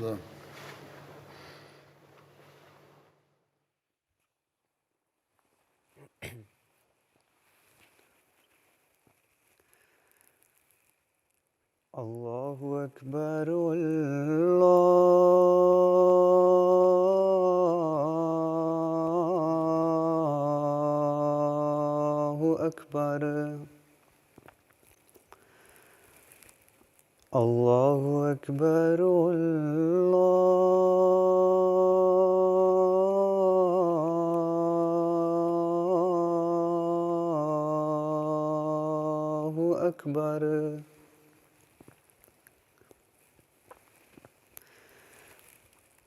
ده. الله أكبر الله أكبر الله أكبر الله أكبر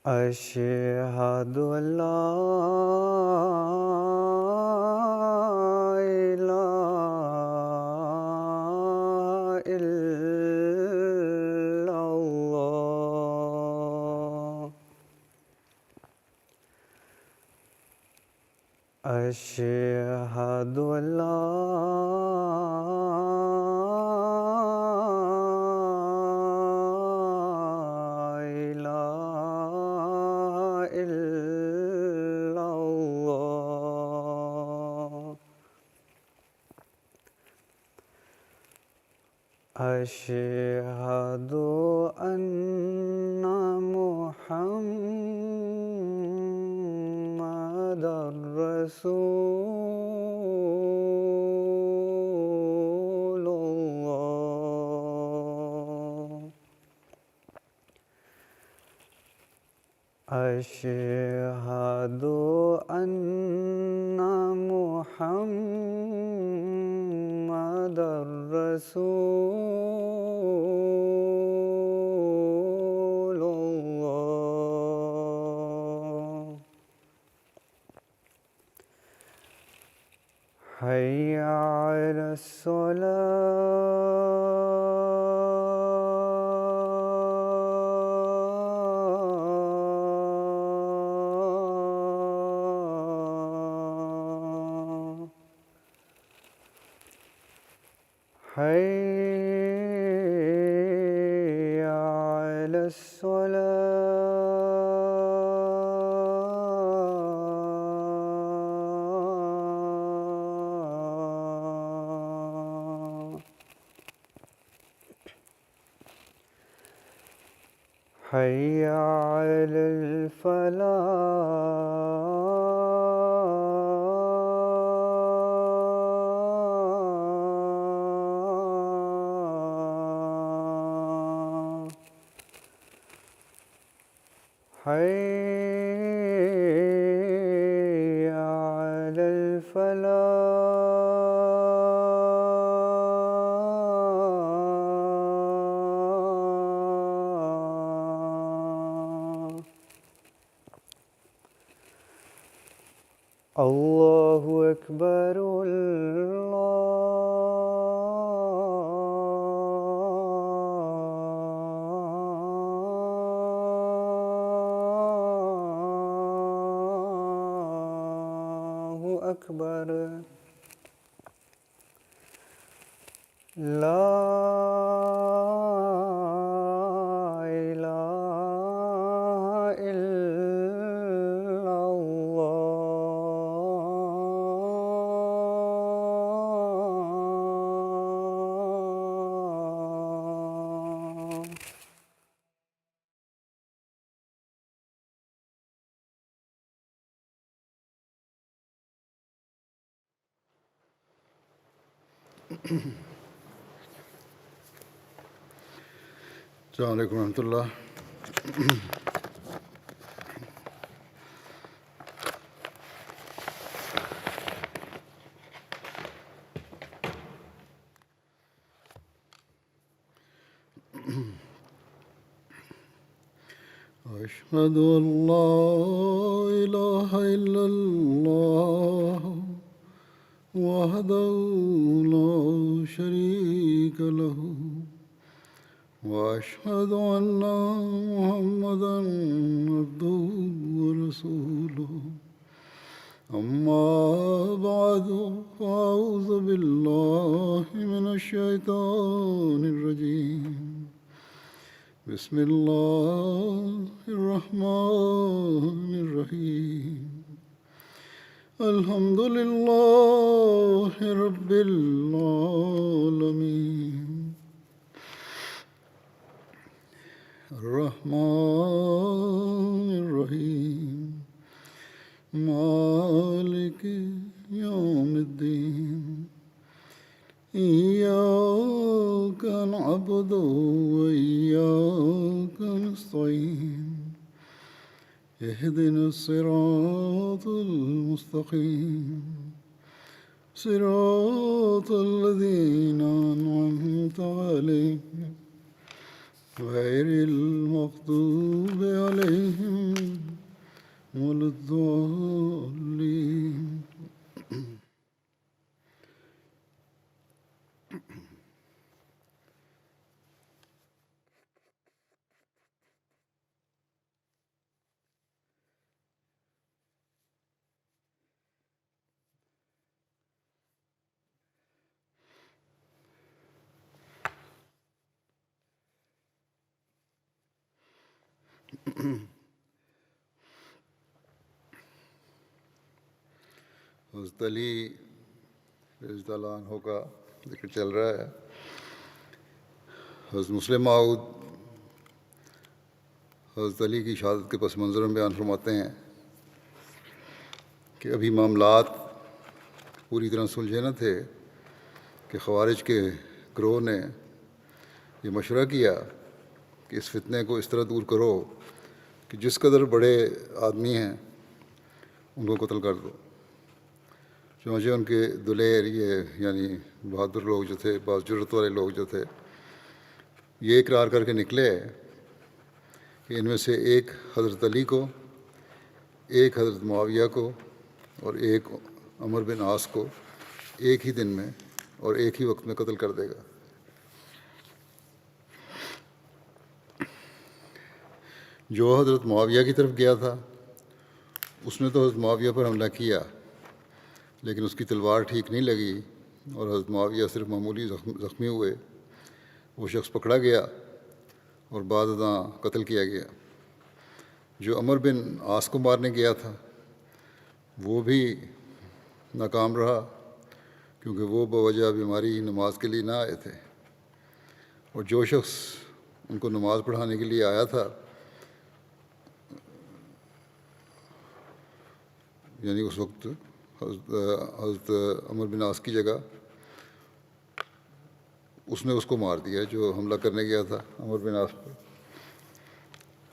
أشهد أن لا إله إلا الله أشهد أن لا أشهد أن محمدًا رسول الله أشهد أن محمدًا رسول الله حي على الصلاة حي على الصلاة حي على الفلاح حي على الفلاح الله أكبر الله أكبر لا إله إلا الله السلام علیکم ورحمۃ اللہ. أشهد أن لا إله إلا الله وحده لا شريك له وأشهد أن محمدًا عبده ورسوله أما بعد فأعوذ بالله من الشيطان الرجيم بسم الله الرحمن الرحيم الحمد لله رب العالمين الرحمن الرحيم مالك يوم الدين إياك نعبد وإياك نستعين اهدنا الصراط المستقيم صراط الذين أنعمت عليهم غير المغضوب عليهم ولا الضالين. حضرت علی رضی اللہ عنہ کا ذکر چل رہا ہے. حضرت مسلم موعود حضرت علی کی شہادت کے پس منظر میں بیان فرماتے ہیں کہ ابھی معاملات پوری طرح سلجھے نہ تھے کہ خوارج کے گروہ نے یہ مشورہ کیا کہ اس فتنے کو اس طرح دور کرو کہ جس قدر بڑے آدمی ہیں ان کو قتل کر دو. چنانچہ ان کے دلیر یعنی بہادر لوگ جو تھے، بعض جرت والے لوگ جو تھے، یہ اقرار کر کے نکلے کہ ان میں سے ایک حضرت علی کو، ایک حضرت معاویہ کو اور ایک عمر بن عاص کو ایک ہی دن میں اور ایک ہی وقت میں قتل کر دے گا. جو حضرت معاویہ کی طرف گیا تھا اس نے تو حضرت معاویہ پر حملہ کیا، لیکن اس کی تلوار ٹھیک نہیں لگی اور حضرت معاویہ صرف معمولی زخمی ہوئے. وہ شخص پکڑا گیا اور بعد ازاں قتل کیا گیا. جو عمر بن عاص کو مارنے گیا تھا وہ بھی ناکام رہا، کیونکہ وہ بوجہ بیماری نماز کے لیے نہ آئے تھے. اور جو شخص ان کو نماز پڑھانے کے لیے آیا تھا، یعنی اس وقت حضرت عمر بن عاص کی جگہ، اس نے اس کو مار دیا جو حملہ کرنے گیا تھا عمر بن عاص پر،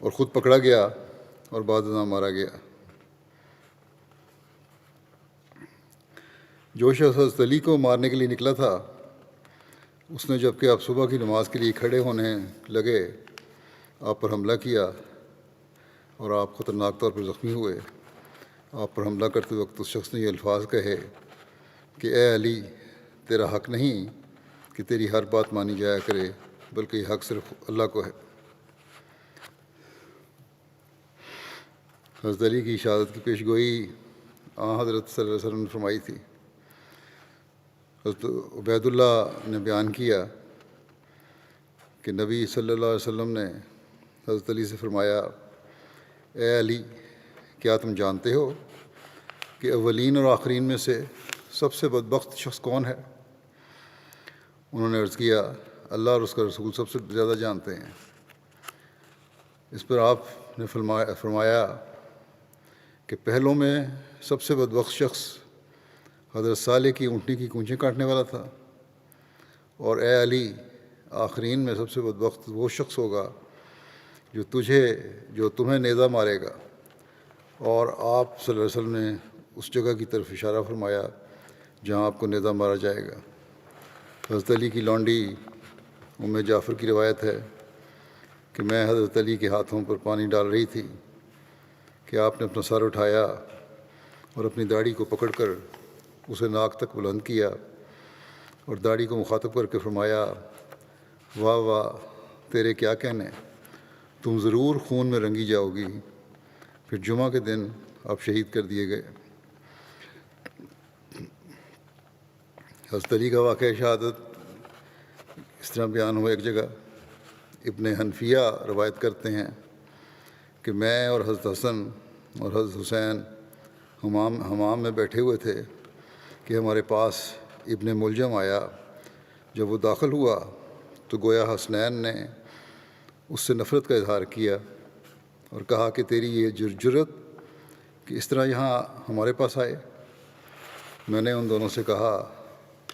اور خود پکڑا گیا اور بعد ازاں مارا گیا. جو شخص حضرت علی کو مارنے کے لیے نکلا تھا، اس نے جب کہ آپ صبح کی نماز کے لیے کھڑے ہونے لگے، آپ پر حملہ کیا اور آپ خطرناک طور پر زخمی ہوئے. آپ پر حملہ کرتے وقت اس شخص نے یہ الفاظ کہے کہ اے علی، تیرا حق نہیں کہ تیری ہر بات مانی جایا کرے، بلکہ یہ حق صرف اللہ کو ہے. حضرت علی کی شہادت کی پیش گوئی حضرت صلی اللہ علیہ وسلم نے فرمائی تھی. حضرت عبید اللہ نے بیان کیا کہ نبی صلی اللہ علیہ وسلم نے حضرت علی سے فرمایا، اے علی، کیا تم جانتے ہو کہ اولین اور آخرین میں سے سب سے بدبخت شخص کون ہے؟ انہوں نے عرض کیا، اللہ اور اس کا رسول سب سے زیادہ جانتے ہیں. اس پر آپ نے فرمایا کہ پہلوں میں سب سے بدبخت شخص حضرت صالح کی اونٹنی کی کونچیں کاٹنے والا تھا، اور اے علی، آخرین میں سب سے بدبخت وہ شخص ہوگا جو تمہیں نیزہ مارے گا. اور آپ صلی اللہ علیہ وسلم نے اس جگہ کی طرف اشارہ فرمایا جہاں آپ کو نیزہ مارا جائے گا. حضرت علی کی لونڈی ام جعفر کی روایت ہے کہ میں حضرت علی کے ہاتھوں پر پانی ڈال رہی تھی کہ آپ نے اپنا سر اٹھایا اور اپنی داڑھی کو پکڑ کر اسے ناک تک بلند کیا اور داڑھی کو مخاطب کر کے فرمایا، واہ واہ تیرے کیا کہنے، تم ضرور خون میں رنگی جاؤ گی. پھر جمعہ کے دن آپ شہید کر دیے گئے. حضرت علی کا واقعہ شہادت اس طرح بیان ہوا ایک جگہ. ابن حنفیہ روایت کرتے ہیں کہ میں اور حضرت حسن اور حضرت حسین حمام میں بیٹھے ہوئے تھے کہ ہمارے پاس ابن ملجم آیا۔ جب وہ داخل ہوا تو گویا حسنین نے اس سے نفرت کا اظہار کیا اور کہا کہ تیری یہ جرأت کہ اس طرح یہاں ہمارے پاس آئے۔ میں نے ان دونوں سے کہا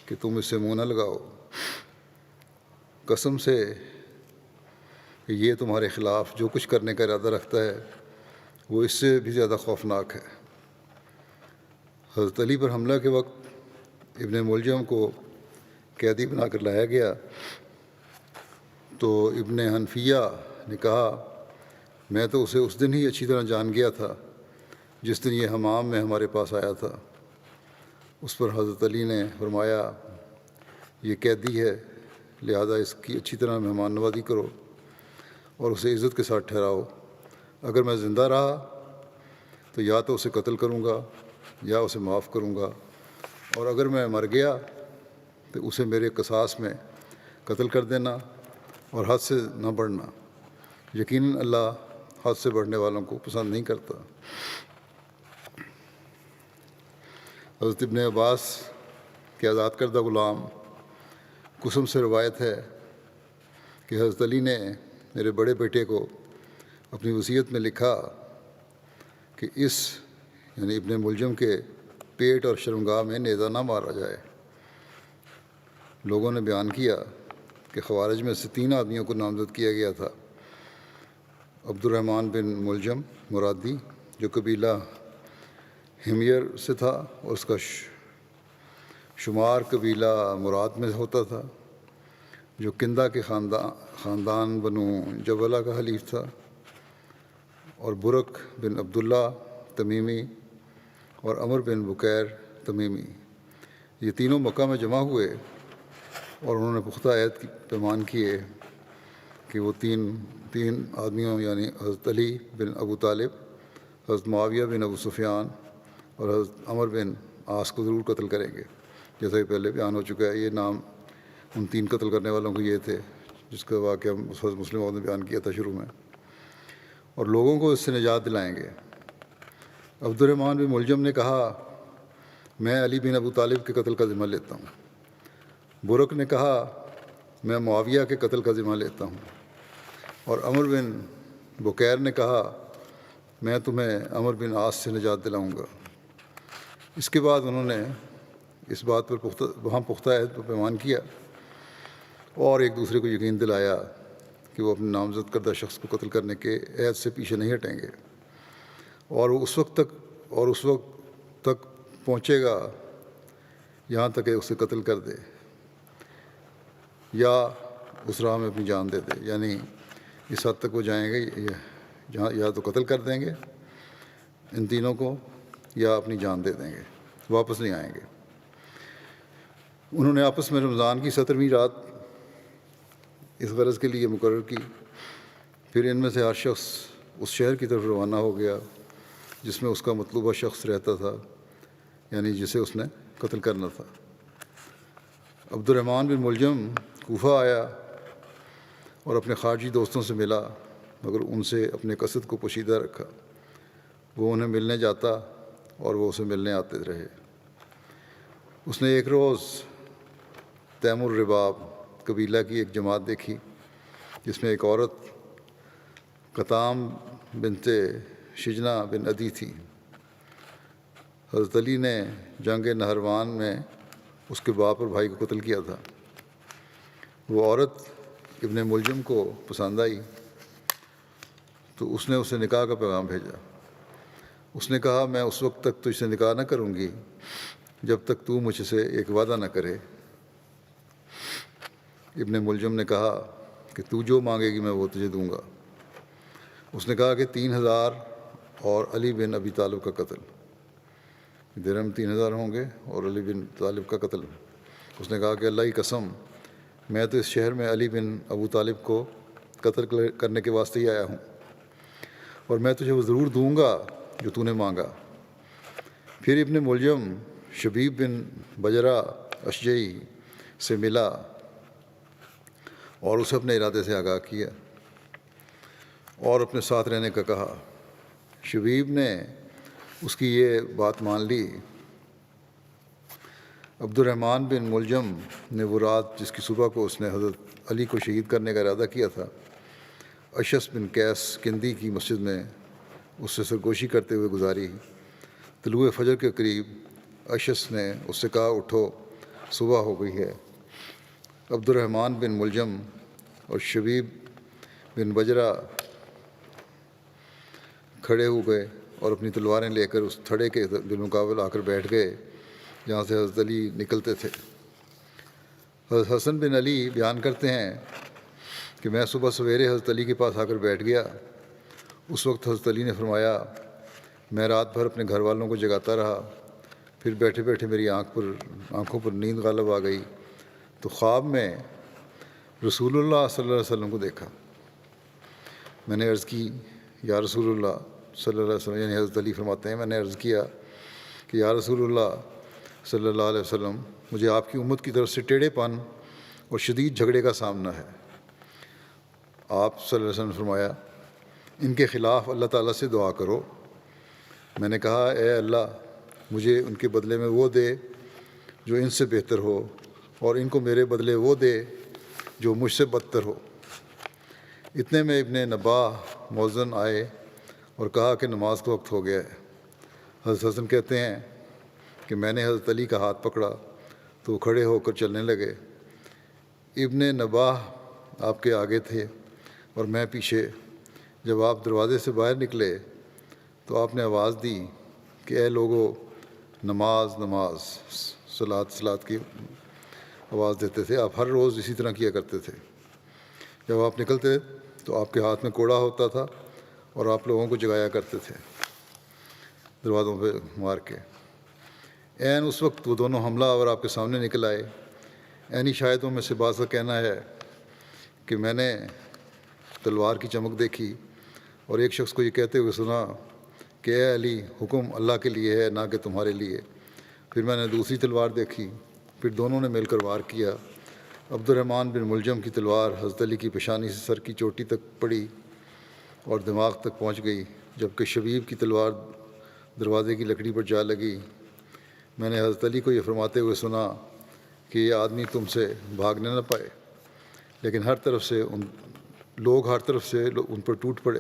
کہ تم اس سے منہ نہ لگاؤ، قسم سے کہ یہ تمہارے خلاف جو کچھ کرنے کا ارادہ رکھتا ہے وہ اس سے بھی زیادہ خوفناک ہے۔ حضرت علی پر حملہ کے وقت ابن ملجم کو قیدی بنا کر لایا گیا تو ابن حنفیہ نے کہا میں تو اسے اس دن ہی اچھی طرح جان گیا تھا جس دن یہ حمام میں ہمارے پاس آیا تھا۔ اس پر حضرت علی نے فرمایا یہ قیدی ہے، لہذا اس کی اچھی طرح مہمان نوازی کرو اور اسے عزت کے ساتھ ٹھہراؤ۔ اگر میں زندہ رہا تو یا تو اسے قتل کروں گا یا اسے معاف کروں گا، اور اگر میں مر گیا تو اسے میرے قصاص میں قتل کر دینا اور حد سے نہ بڑھنا۔ یقیناً اللہ حد سے بڑھنے والوں کو پسند نہیں کرتا۔ حضرت ابن عباس کے آزاد کردہ غلام قسم سے روایت ہے کہ حضرت علی نے میرے بڑے بیٹے کو اپنی وصیت میں لکھا کہ اس یعنی ابن ملجم کے پیٹ اور شرمگاہ میں نیزہ نہ مارا جائے۔ لوگوں نے بیان کیا کہ خوارج میں سے 3 آدمیوں کو نامزد کیا گیا تھا۔ عبد الرحمن بن ملجم مرادی جو قبیلہ ہمیر سے تھا اور اس کا شمار قبیلہ مراد میں ہوتا تھا، جو کندہ کے خاندان بنو جبلہ کا حلیف تھا، اور برق بن عبداللہ تمیمی اور عمر بن بکیر تمیمی۔ یہ تینوں مکہ میں جمع ہوئے اور انہوں نے پختہ عہد پیمان کیے کہ وہ تین آدمیوں یعنی حضرت علی بن ابو طالب، حضرت معاویہ بن ابو سفیان اور حضرت عمر بن عاص کو ضرور قتل کریں گے۔ جیسا کہ پہلے بیان ہو چکا ہے، یہ نام ان 3 قتل کرنے والوں کو یہ تھے جس کا واقعہ حضرت مسلم نے بیان کیا تھا شروع میں، اور لوگوں کو اس سے نجات دلائیں گے۔ عبد الرحمن بن ملجم نے کہا میں علی بن ابو طالب کے قتل کا ذمہ لیتا ہوں۔ برق نے کہا میں معاویہ کے قتل کا ذمہ لیتا ہوں، اور عمر بن بکیر نے کہا میں تمہیں عمر بن عاص سے نجات دلاؤں گا۔ اس کے بعد انہوں نے اس بات پر پختہ عہد پر پیمان کیا اور ایک دوسرے کو یقین دلایا کہ وہ اپنے نامزد کردہ شخص کو قتل کرنے کے عہد سے پیچھے نہیں ہٹیں گے، اور وہ اس وقت تک پہنچے گا یہاں تک کہ اسے قتل کر دے یا اس راہ میں اپنی جان دے دے، یعنی اس حد تک وہ جائیں گے جہاں یا تو قتل کر دیں گے ان تینوں کو یا اپنی جان دے دیں گے، واپس نہیں آئیں گے۔ انہوں نے آپس میں رمضان کی 17ویں رات اس غرض کے لیے مقرر کی۔ پھر ان میں سے ہر شخص اس شہر کی طرف روانہ ہو گیا جس میں اس کا مطلوبہ شخص رہتا تھا، یعنی جسے اس نے قتل کرنا تھا۔ عبد الرحمن بن ملجم کوفہ آیا اور اپنے خارجی دوستوں سے ملا، مگر ان سے اپنے قصد کو پوشیدہ رکھا۔ وہ انہیں ملنے جاتا اور وہ اسے ملنے آتے رہے۔ اس نے ایک روز تیم الرباب قبیلہ کی ایک جماعت دیکھی جس میں ایک عورت قطام بنت شجنہ بن عدی تھی۔ حضرت علی نے جنگ نہروان میں اس کے باپ اور بھائی کو قتل کیا تھا۔ وہ عورت ابن ملجم کو پسند آئی تو اس نے اسے نکاح کا پیغام بھیجا۔ اس نے کہا میں اس وقت تک تجھ سے نکاح نہ کروں گی جب تک تو مجھ سے ایک وعدہ نہ کرے۔ ابن ملجم نے کہا کہ تو جو مانگے گی میں وہ تجھے دوں گا۔ اس نے کہا کہ 3000 اور علی بن ابی طالب کا قتل، درہم 3000 ہوں گے اور علی بن طالب کا قتل۔ اس نے کہا کہ اللہ کی قسم میں تو اس شہر میں علی بن ابو طالب کو قتل کرنے کے واسطے ہی آیا ہوں، اور میں تجھے وہ ضرور دوں گا جو تو نے مانگا۔ پھر ابن ملجم شبیب بن بجرہ اشجعی سے ملا اور اسے اپنے ارادے سے آگاہ کیا اور اپنے ساتھ رہنے کا کہا۔ شبیب نے اس کی یہ بات مان لی۔ عبد الرحمن بن ملجم نے وہ رات جس کی صبح کو اس نے حضرت علی کو شہید کرنے کا ارادہ کیا تھا، اشس بن قیس کندی کی مسجد میں اس سے سرگوشی کرتے ہوئے گزاری۔ طلوع فجر کے قریب اشس نے اس سے کہا، اٹھو، صبح ہو گئی ہے۔ عبد الرحمن بن ملجم اور شبیب بن بجرہ کھڑے ہو گئے اور اپنی تلواریں لے کر اس تھڑے کے بالمقابل آ کر بیٹھ گئے جہاں سے حضرت علی نکلتے تھے۔ حضرت حسن بن علی بیان کرتے ہیں کہ میں صبح سویرے حضرت علی کے پاس آ کر بیٹھ گیا۔ اس وقت حضرت علی نے فرمایا، میں رات بھر اپنے گھر والوں کو جگاتا رہا، پھر بیٹھے بیٹھے میری آنکھوں پر نیند غالب آ گئی تو خواب میں رسول اللہ صلی اللہ علیہ وسلم کو دیکھا۔ میں نے عرض کی، یا رسول اللہ صلی اللہ علیہ وسلم، یعنی حضرت علی فرماتے ہیں، میں نے عرض کیا کہ یا رسول اللہ صلی اللہ علیہ وسلم، مجھے آپ کی امت کی طرف سے ٹیڑھے پن اور شدید جھگڑے کا سامنا ہے۔ آپ صلی اللہ علیہ وسلم نے فرمایا، ان کے خلاف اللہ تعالیٰ سے دعا کرو۔ میں نے کہا، اے اللہ، مجھے ان کے بدلے میں وہ دے جو ان سے بہتر ہو، اور ان کو میرے بدلے وہ دے جو مجھ سے بدتر ہو۔ اتنے میں ابن نباہ مؤذن آئے اور کہا کہ نماز کا وقت ہو گیا ہے۔ حضرت حسن کہتے ہیں کہ میں نے حضرت علی کا ہاتھ پکڑا تو وہ کھڑے ہو کر چلنے لگے۔ ابن نباہ آپ کے آگے تھے اور میں پیچھے۔ جب آپ دروازے سے باہر نکلے تو آپ نے آواز دی کہ اے لوگو، نماز نماز، صلاۃ صلاۃ کی آواز دیتے تھے۔ آپ ہر روز اسی طرح کیا کرتے تھے۔ جب آپ نکلتے تو آپ کے ہاتھ میں کوڑا ہوتا تھا اور آپ لوگوں کو جگایا کرتے تھے دروازوں پہ مار کے۔ عین اس وقت وہ دونوں حملہ آور آپ کے سامنے نکل آئے۔ عینی شاہدوں میں سے بعض کا کہنا ہے کہ میں نے تلوار کی چمک دیکھی اور ایک شخص کو یہ کہتے ہوئے سنا کہ اے علی، حکم اللہ کے لیے ہے نہ کہ تمہارے لیے۔ پھر میں نے دوسری تلوار دیکھی، پھر دونوں نے مل کر وار کیا۔ عبد الرحمن بن ملجم کی تلوار حضرت علی کی پیشانی سے سر کی چوٹی تک پڑی اور دماغ تک پہنچ گئی، جبکہ شبیب کی تلوار دروازے کی لکڑی پر جا لگی۔ میں نے حضرت علی کو یہ فرماتے ہوئے سنا کہ یہ آدمی تم سے بھاگنے نہ پائے، لیکن ہر طرف سے ان پر ٹوٹ پڑے،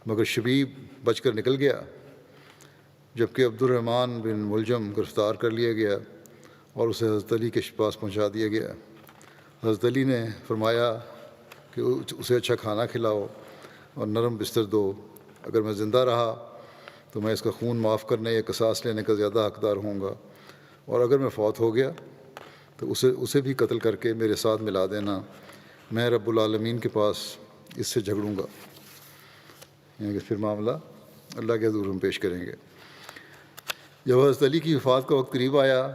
مگر شبیب بچ کر نکل گیا، جبکہ عبد الرحمن بن ملجم گرفتار کر لیا گیا اور اسے حضرت علی کے پاس پہنچا دیا گیا۔ حضرت علی نے فرمایا کہ اسے اچھا کھانا کھلاؤ اور نرم بستر دو۔ اگر میں زندہ رہا تو میں اس کا خون معاف کرنے یا قصاص لینے کا زیادہ حقدار ہوں گا، اور اگر میں فوت ہو گیا تو اسے بھی قتل کر کے میرے ساتھ ملا دینا، میں رب العالمین کے پاس اس سے جھگڑوں گا۔ یعنی کہ پھر معاملہ اللہ کے حضور میں پیش کریں گے۔ جب حضرت علی کی وفات کا وقت قریب آیا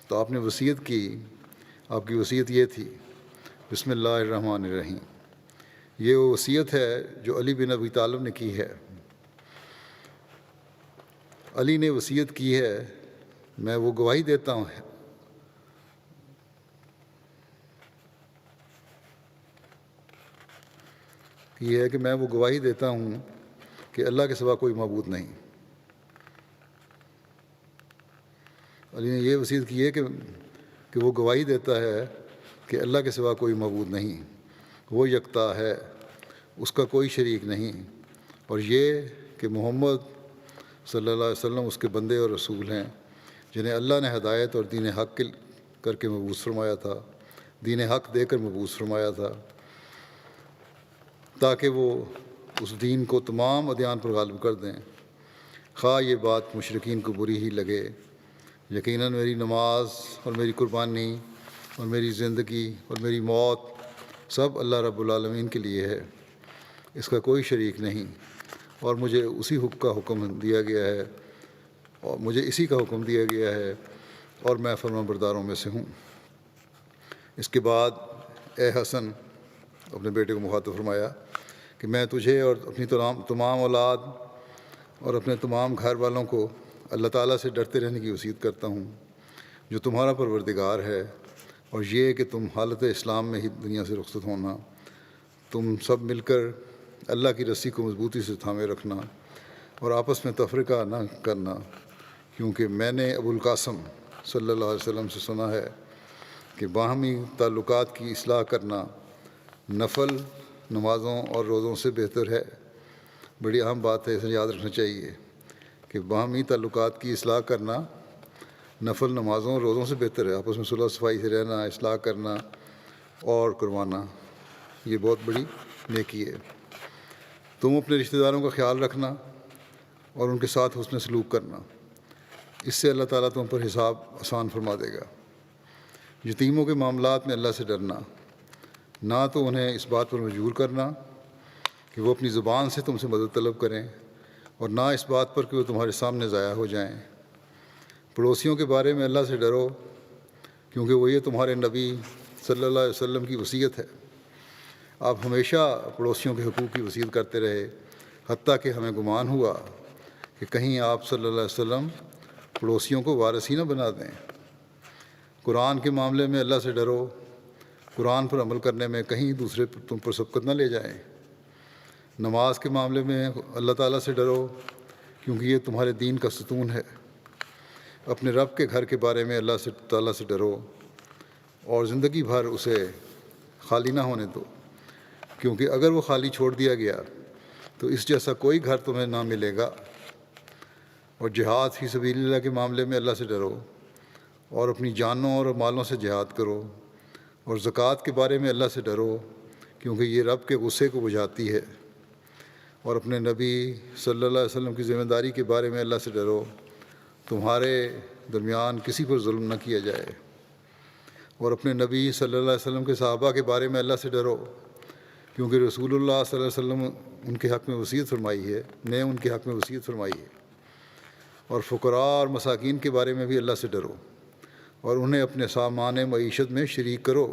تو آپ نے وصیت کی۔ آپ کی وصیت یہ تھی، بسم اللہ الرحمن الرحیم۔ یہ وہ وصیت ہے جو علی بن ابی طالب نے کی ہے۔ علی نے وصیت کی ہے، میں وہ گواہی دیتا ہوں یہ ہے کہ میں وہ گواہی دیتا ہوں کہ اللہ کے سوا کوئی معبود نہیں۔ علی نے یہ وصیت کی ہے کہ وہ گواہی دیتا ہے کہ اللہ کے سوا کوئی معبود نہیں، وہ یکتا ہے، اس کا کوئی شریک نہیں، اور یہ کہ محمد صلی اللہ علیہ وسلم اس کے بندے اور رسول ہیں، جنہیں اللہ نے ہدایت اور دین حق کر کے مبعوث فرمایا تھا، دین حق دے کر مبعوث فرمایا تھا، تاکہ وہ اس دین کو تمام ادیان پر غالب کر دیں، خواہ یہ بات مشرکین کو بری ہی لگے۔ یقیناً میری نماز اور میری قربانی اور میری زندگی اور میری موت سب اللہ رب العالمین کے لیے ہے، اس کا کوئی شریک نہیں، اور مجھے اسی کا حکم دیا گیا ہے اور میں فرما برداروں میں سے ہوں۔ اس کے بعد اے حسن، اپنے بیٹے کو مخاطب فرمایا کہ میں تجھے اور اپنی تمام اولاد اور اپنے تمام گھر والوں کو اللہ تعالیٰ سے ڈرتے رہنے کی وصیت کرتا ہوں جو تمہارا پروردگار ہے، اور یہ کہ تم حالت اسلام میں ہی دنیا سے رخصت ہونا، تم سب مل کر اللہ کی رسی کو مضبوطی سے تھامے رکھنا اور آپس میں تفرقہ نہ کرنا، کیونکہ میں نے ابو القاسم صلی اللہ علیہ وسلم سے سنا ہے کہ باہمی تعلقات کی اصلاح کرنا نفل نمازوں اور روزوں سے بہتر ہے۔ بڑی اہم بات ہے، اسے یاد رکھنا چاہیے کہ باہمی تعلقات کی اصلاح کرنا نفل نمازوں اور روزوں سے بہتر ہے۔ آپس میں صلح صفائی سے رہنا، اصلاح کرنا اور کروانا، یہ بہت بڑی نیکی ہے۔ تم اپنے رشتہ داروں کا خیال رکھنا اور ان کے ساتھ حسن سلوک کرنا، اس سے اللہ تعالیٰ تم پر حساب آسان فرما دے گا۔ یتیموں کے معاملات میں اللہ سے ڈرنا، نہ تو انہیں اس بات پر مجبور کرنا کہ وہ اپنی زبان سے تم سے مدد طلب کریں، اور نہ اس بات پر کہ وہ تمہارے سامنے ضائع ہو جائیں۔ پڑوسیوں کے بارے میں اللہ سے ڈرو، کیونکہ وہ یہ تمہارے نبی صلی اللہ علیہ وسلم کی وصیت ہے۔ آپ ہمیشہ پڑوسیوں کے حقوق کی وصیت کرتے رہے، حتیٰ کہ ہمیں گمان ہوا کہ کہیں آپ صلی اللہ علیہ وسلم پڑوسیوں کو وارث ہی نہ بنا دیں۔ قرآن کے معاملے میں اللہ سے ڈرو، قرآن پر عمل کرنے میں کہیں دوسرے تم پر سبقت نہ لے جائیں۔ نماز کے معاملے میں اللہ تعالیٰ سے ڈرو، کیونکہ یہ تمہارے دین کا ستون ہے۔ اپنے رب کے گھر کے بارے میں اللہ تعالیٰ سے ڈرو اور زندگی بھر اسے خالی نہ ہونے دو، کیونکہ اگر وہ خالی چھوڑ دیا گیا تو اس جیسا کوئی گھر تمہیں نہ ملے گا۔ اور جہاد فی سبیل اللہ کے معاملے میں اللہ سے ڈرو اور اپنی جانوں اور مالوں سے جہاد کرو، اور زکوٰۃ کے بارے میں اللہ سے ڈرو، کیونکہ یہ رب کے غصے کو بجھاتی ہے۔ اور اپنے نبی صلی اللہ علیہ وسلم کی ذمہ داری کے بارے میں اللہ سے ڈرو، تمہارے درمیان کسی پر ظلم نہ کیا جائے۔ اور اپنے نبی صلی اللہ علیہ وسلم کے صحابہ کے بارے میں اللہ سے ڈرو، کیونکہ رسول اللہ صلی اللہ علیہ وسلم ان کے حق میں وصیت فرمائی ہے۔ اور فقراء اور مساکین کے بارے میں بھی اللہ سے ڈرو اور انہیں اپنے سامان معیشت میں شریک کرو،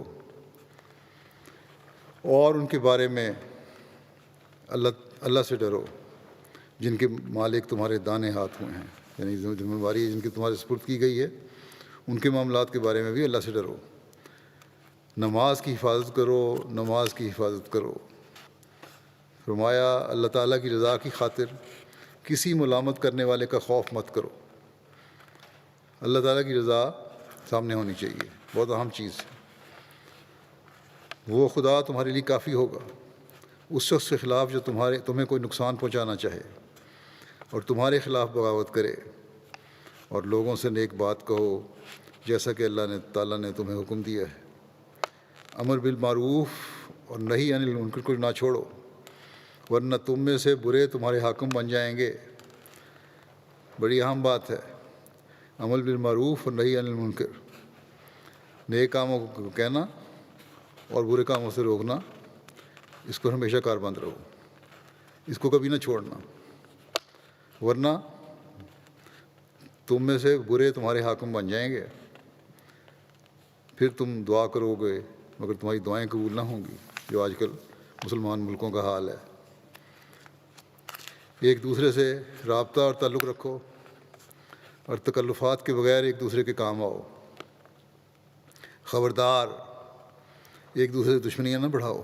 اور ان کے بارے میں اللہ سے ڈرو جن کے مالک تمہارے دانے ہاتھ میں ہیں، یعنی ذمہ داری جن کی تمہارے سپرد کی گئی ہے، ان کے معاملات کے بارے میں بھی اللہ سے ڈرو۔ نماز کی حفاظت کرو۔ فرمایا اللہ تعالیٰ کی رضا کی خاطر کسی ملامت کرنے والے کا خوف مت کرو۔ اللہ تعالیٰ کی رضا سامنے ہونی چاہیے، بہت اہم چیز ہے۔ وہ خدا تمہارے لیے کافی ہوگا، اس شخص کے خلاف جو تمہیں کوئی نقصان پہنچانا چاہے اور تمہارے خلاف بغاوت کرے، اور لوگوں سے نیک بات کہو جیسا کہ اللہ تعالیٰ نے تمہیں حکم دیا ہے۔ امر بالمعروف اور نہی عن المنکر کو نہ چھوڑو، ورنہ تم میں سے برے تمہارے حاکم بن جائیں گے۔ بڑی اہم بات ہے، امر بالمعروف اور نہی عن المنکر، نیک کاموں کو کہنا اور برے کاموں سے روکنا، اس کو ہمیشہ کاربند رہو، اس کو کبھی نہ چھوڑنا، ورنہ تم میں سے برے تمہارے حاکم بن جائیں گے۔ پھر تم دعا کرو گے مگر تمہاری دعائیں قبول نہ ہوں گی، جو آج کل مسلمان ملکوں کا حال ہے۔ ایک دوسرے سے رابطہ اور تعلق رکھو اور تکلفات کے بغیر ایک دوسرے کے کام آؤ۔ خبردار، ایک دوسرے سے دشمنیاں نہ بڑھاؤ،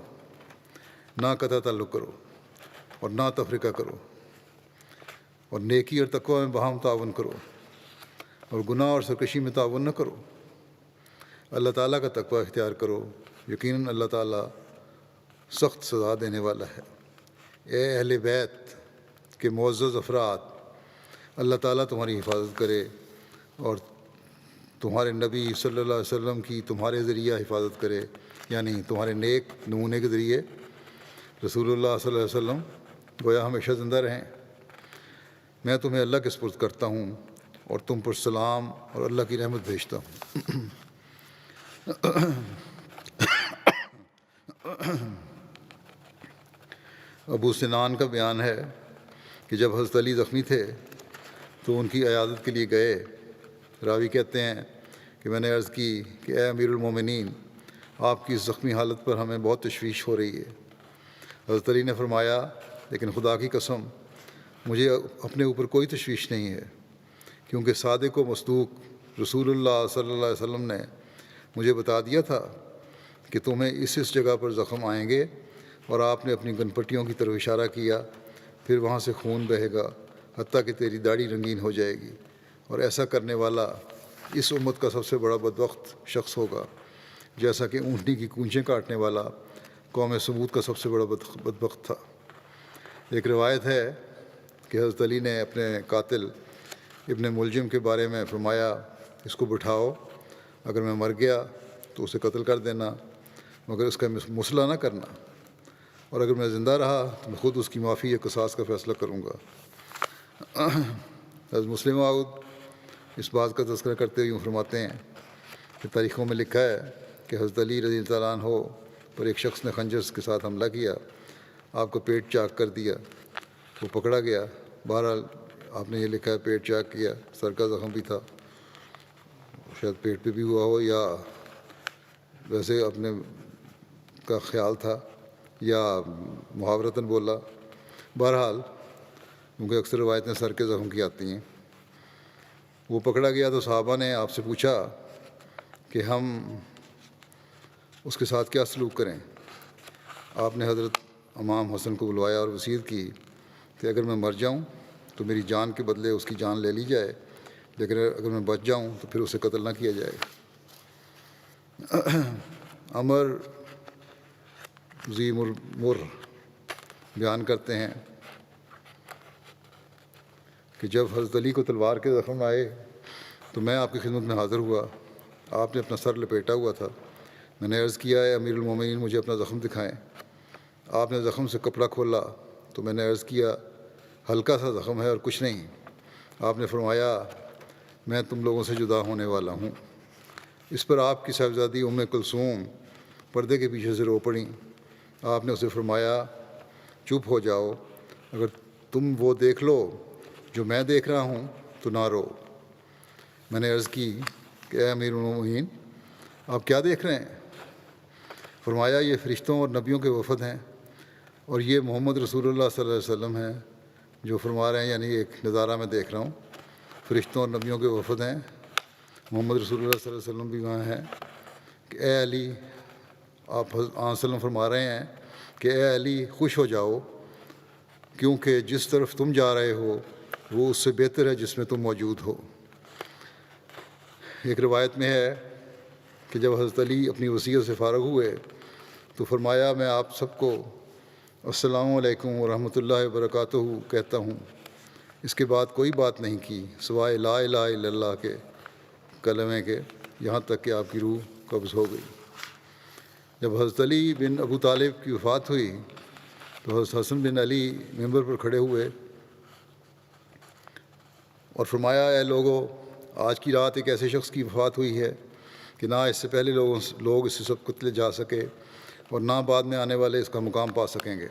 نہ قطع تعلق کرو اور نہ تفرقہ کرو، اور نیکی اور تقوی میں باہم تعاون کرو، اور گناہ اور سرکشی میں تعاون نہ کرو۔ اللہ تعالیٰ کا تقوی اختیار کرو، یقیناً اللہ تعالیٰ سخت سزا دینے والا ہے۔ اے اہل بیت کے معزز افراد، اللہ تعالیٰ تمہاری حفاظت کرے اور تمہارے نبی صلی اللہ علیہ وسلم کی تمہارے ذریعہ حفاظت کرے، یعنی تمہارے نیک نمونے کے ذریعے رسول اللہ صلی اللہ علیہ وسلم گویا ہمیشہ زندہ رہیں۔ میں تمہیں اللہ کے سپرد کرتا ہوں اور تم پر سلام اور اللہ کی رحمت بھیجتا ہوں۔ ابو سنان کا بیان ہے کہ جب حضرت علی زخمی تھے تو ان کی عیادت کے لیے گئے۔ راوی کہتے ہیں کہ میں نے عرض کی کہ اے امیر المومنین، آپ کی اس زخمی حالت پر ہمیں بہت تشویش ہو رہی ہے۔ حضرت علی نے فرمایا، لیکن خدا کی قسم مجھے اپنے اوپر کوئی تشویش نہیں ہے، کیونکہ صادق و مصدوق رسول اللہ صلی اللہ علیہ وسلم نے مجھے بتا دیا تھا کہ تمہیں اس جگہ پر زخم آئیں گے، اور آپ نے اپنی گن پٹیوں کی طرف اشارہ کیا، پھر وہاں سے خون بہے گا حتیٰ کہ تیری داڑھی رنگین ہو جائے گی، اور ایسا کرنے والا اس امت کا سب سے بڑا بدبخت شخص ہوگا، جیسا کہ اونٹنی کی کونچیں کاٹنے والا قوم ثمود کا سب سے بڑا بدبخت تھا۔ ایک روایت ہے کہ حضرت علی نے اپنے قاتل ابن ملجم کے بارے میں فرمایا، اس کو بٹھاؤ، اگر میں مر گیا تو اسے قتل کر دینا، مگر اس کا مسئلہ نہ کرنا، اور اگر میں زندہ رہا تو میں خود اس کی معافی یا قصاص کا فیصلہ کروں گا۔ حضرت مسلم موعود اس بات کا تذکرہ کرتے ہوئے یوں فرماتے ہیں کہ تاریخوں میں لکھا ہے کہ حضرت علی رضی اللہ عنہ پر ایک شخص نے خنجر کے ساتھ حملہ کیا، آپ کا پیٹ چاک کر دیا، وہ پکڑا گیا۔ بہرحال آپ نے یہ لکھا ہے پیٹ چاک کیا، سر کا زخم بھی تھا، شاید پیٹ پہ بھی ہوا ہو، یا ویسے اپنے کا خیال تھا، یا محاورتاً بولا۔ بہرحال کیونکہ اکثر روایتیں سر کے زخم کی آتی ہیں، وہ پکڑا گیا تو صحابہ نے آپ سے پوچھا کہ ہم اس کے ساتھ کیا سلوک کریں۔ آپ نے حضرت امام حسن کو بلوایا اور وصیت کی کہ اگر میں مر جاؤں تو میری جان کے بدلے اس کی جان لے لی جائے، لیکن اگر میں بچ جاؤں تو پھر اسے قتل نہ کیا جائے۔ عمر ذی مر بیان کرتے ہیں کہ جب حضرت علی کو تلوار کے زخم آئے تو میں آپ کی خدمت میں حاضر ہوا۔ آپ نے اپنا سر لپیٹا ہوا تھا۔ میں نے عرض کیا، اے امیر المومنین، مجھے اپنا زخم دکھائیں۔ آپ نے زخم سے کپڑا کھولا تو میں نے عرض کیا، ہلکا سا زخم ہے اور کچھ نہیں۔ آپ نے فرمایا، میں تم لوگوں سے جدا ہونے والا ہوں۔ اس پر آپ کی صاحبزادی ام کلثوم پردے کے پیچھے سے رو پڑیں۔ آپ نے اسے فرمایا، چپ ہو جاؤ، اگر تم وہ دیکھ لو جو میں دیکھ رہا ہوں تو نہ رو۔ میں نے عرض کی کہ اے امیر المومنین، آپ کیا دیکھ رہے ہیں؟ فرمایا، یہ فرشتوں اور نبیوں کے وفد ہیں، اور یہ محمد رسول اللہ صلی اللہ علیہ وسلم ہیں جو فرما رہے ہیں، یعنی ایک نظارہ میں دیکھ رہا ہوں، فرشتوں اور نبیوں کے وفد ہیں، محمد رسول اللہ صلی اللہ علیہ وسلم بھی وہاں ہیں کہ اے علی، آپ وسلم فرما رہے ہیں کہ اے علی، خوش ہو جاؤ، کیونکہ جس طرف تم جا رہے ہو وہ اس سے بہتر ہے جس میں تم موجود ہو۔ ایک روایت میں ہے کہ جب حضرت علی اپنی وصیت سے فارغ ہوئے تو فرمایا، میں آپ سب کو السلام علیکم ورحمۃ اللہ وبرکاتہ کہتا ہوں۔ اس کے بعد کوئی بات نہیں کی سوائے لا الہ الا اللہ کے کلمے کے، یہاں تک کہ آپ کی روح قبض ہو گئی۔ جب حضرت علی بن ابو طالب کی وفات ہوئی تو حضرت حسن بن علی ممبر پر کھڑے ہوئے اور فرمایا، اے لوگو، آج کی رات ایک ایسے شخص کی وفات ہوئی ہے کہ نہ اس سے پہلے لوگ اس سے سب قتل جا سکے اور نہ بعد میں آنے والے اس کا مقام پا سکیں گے۔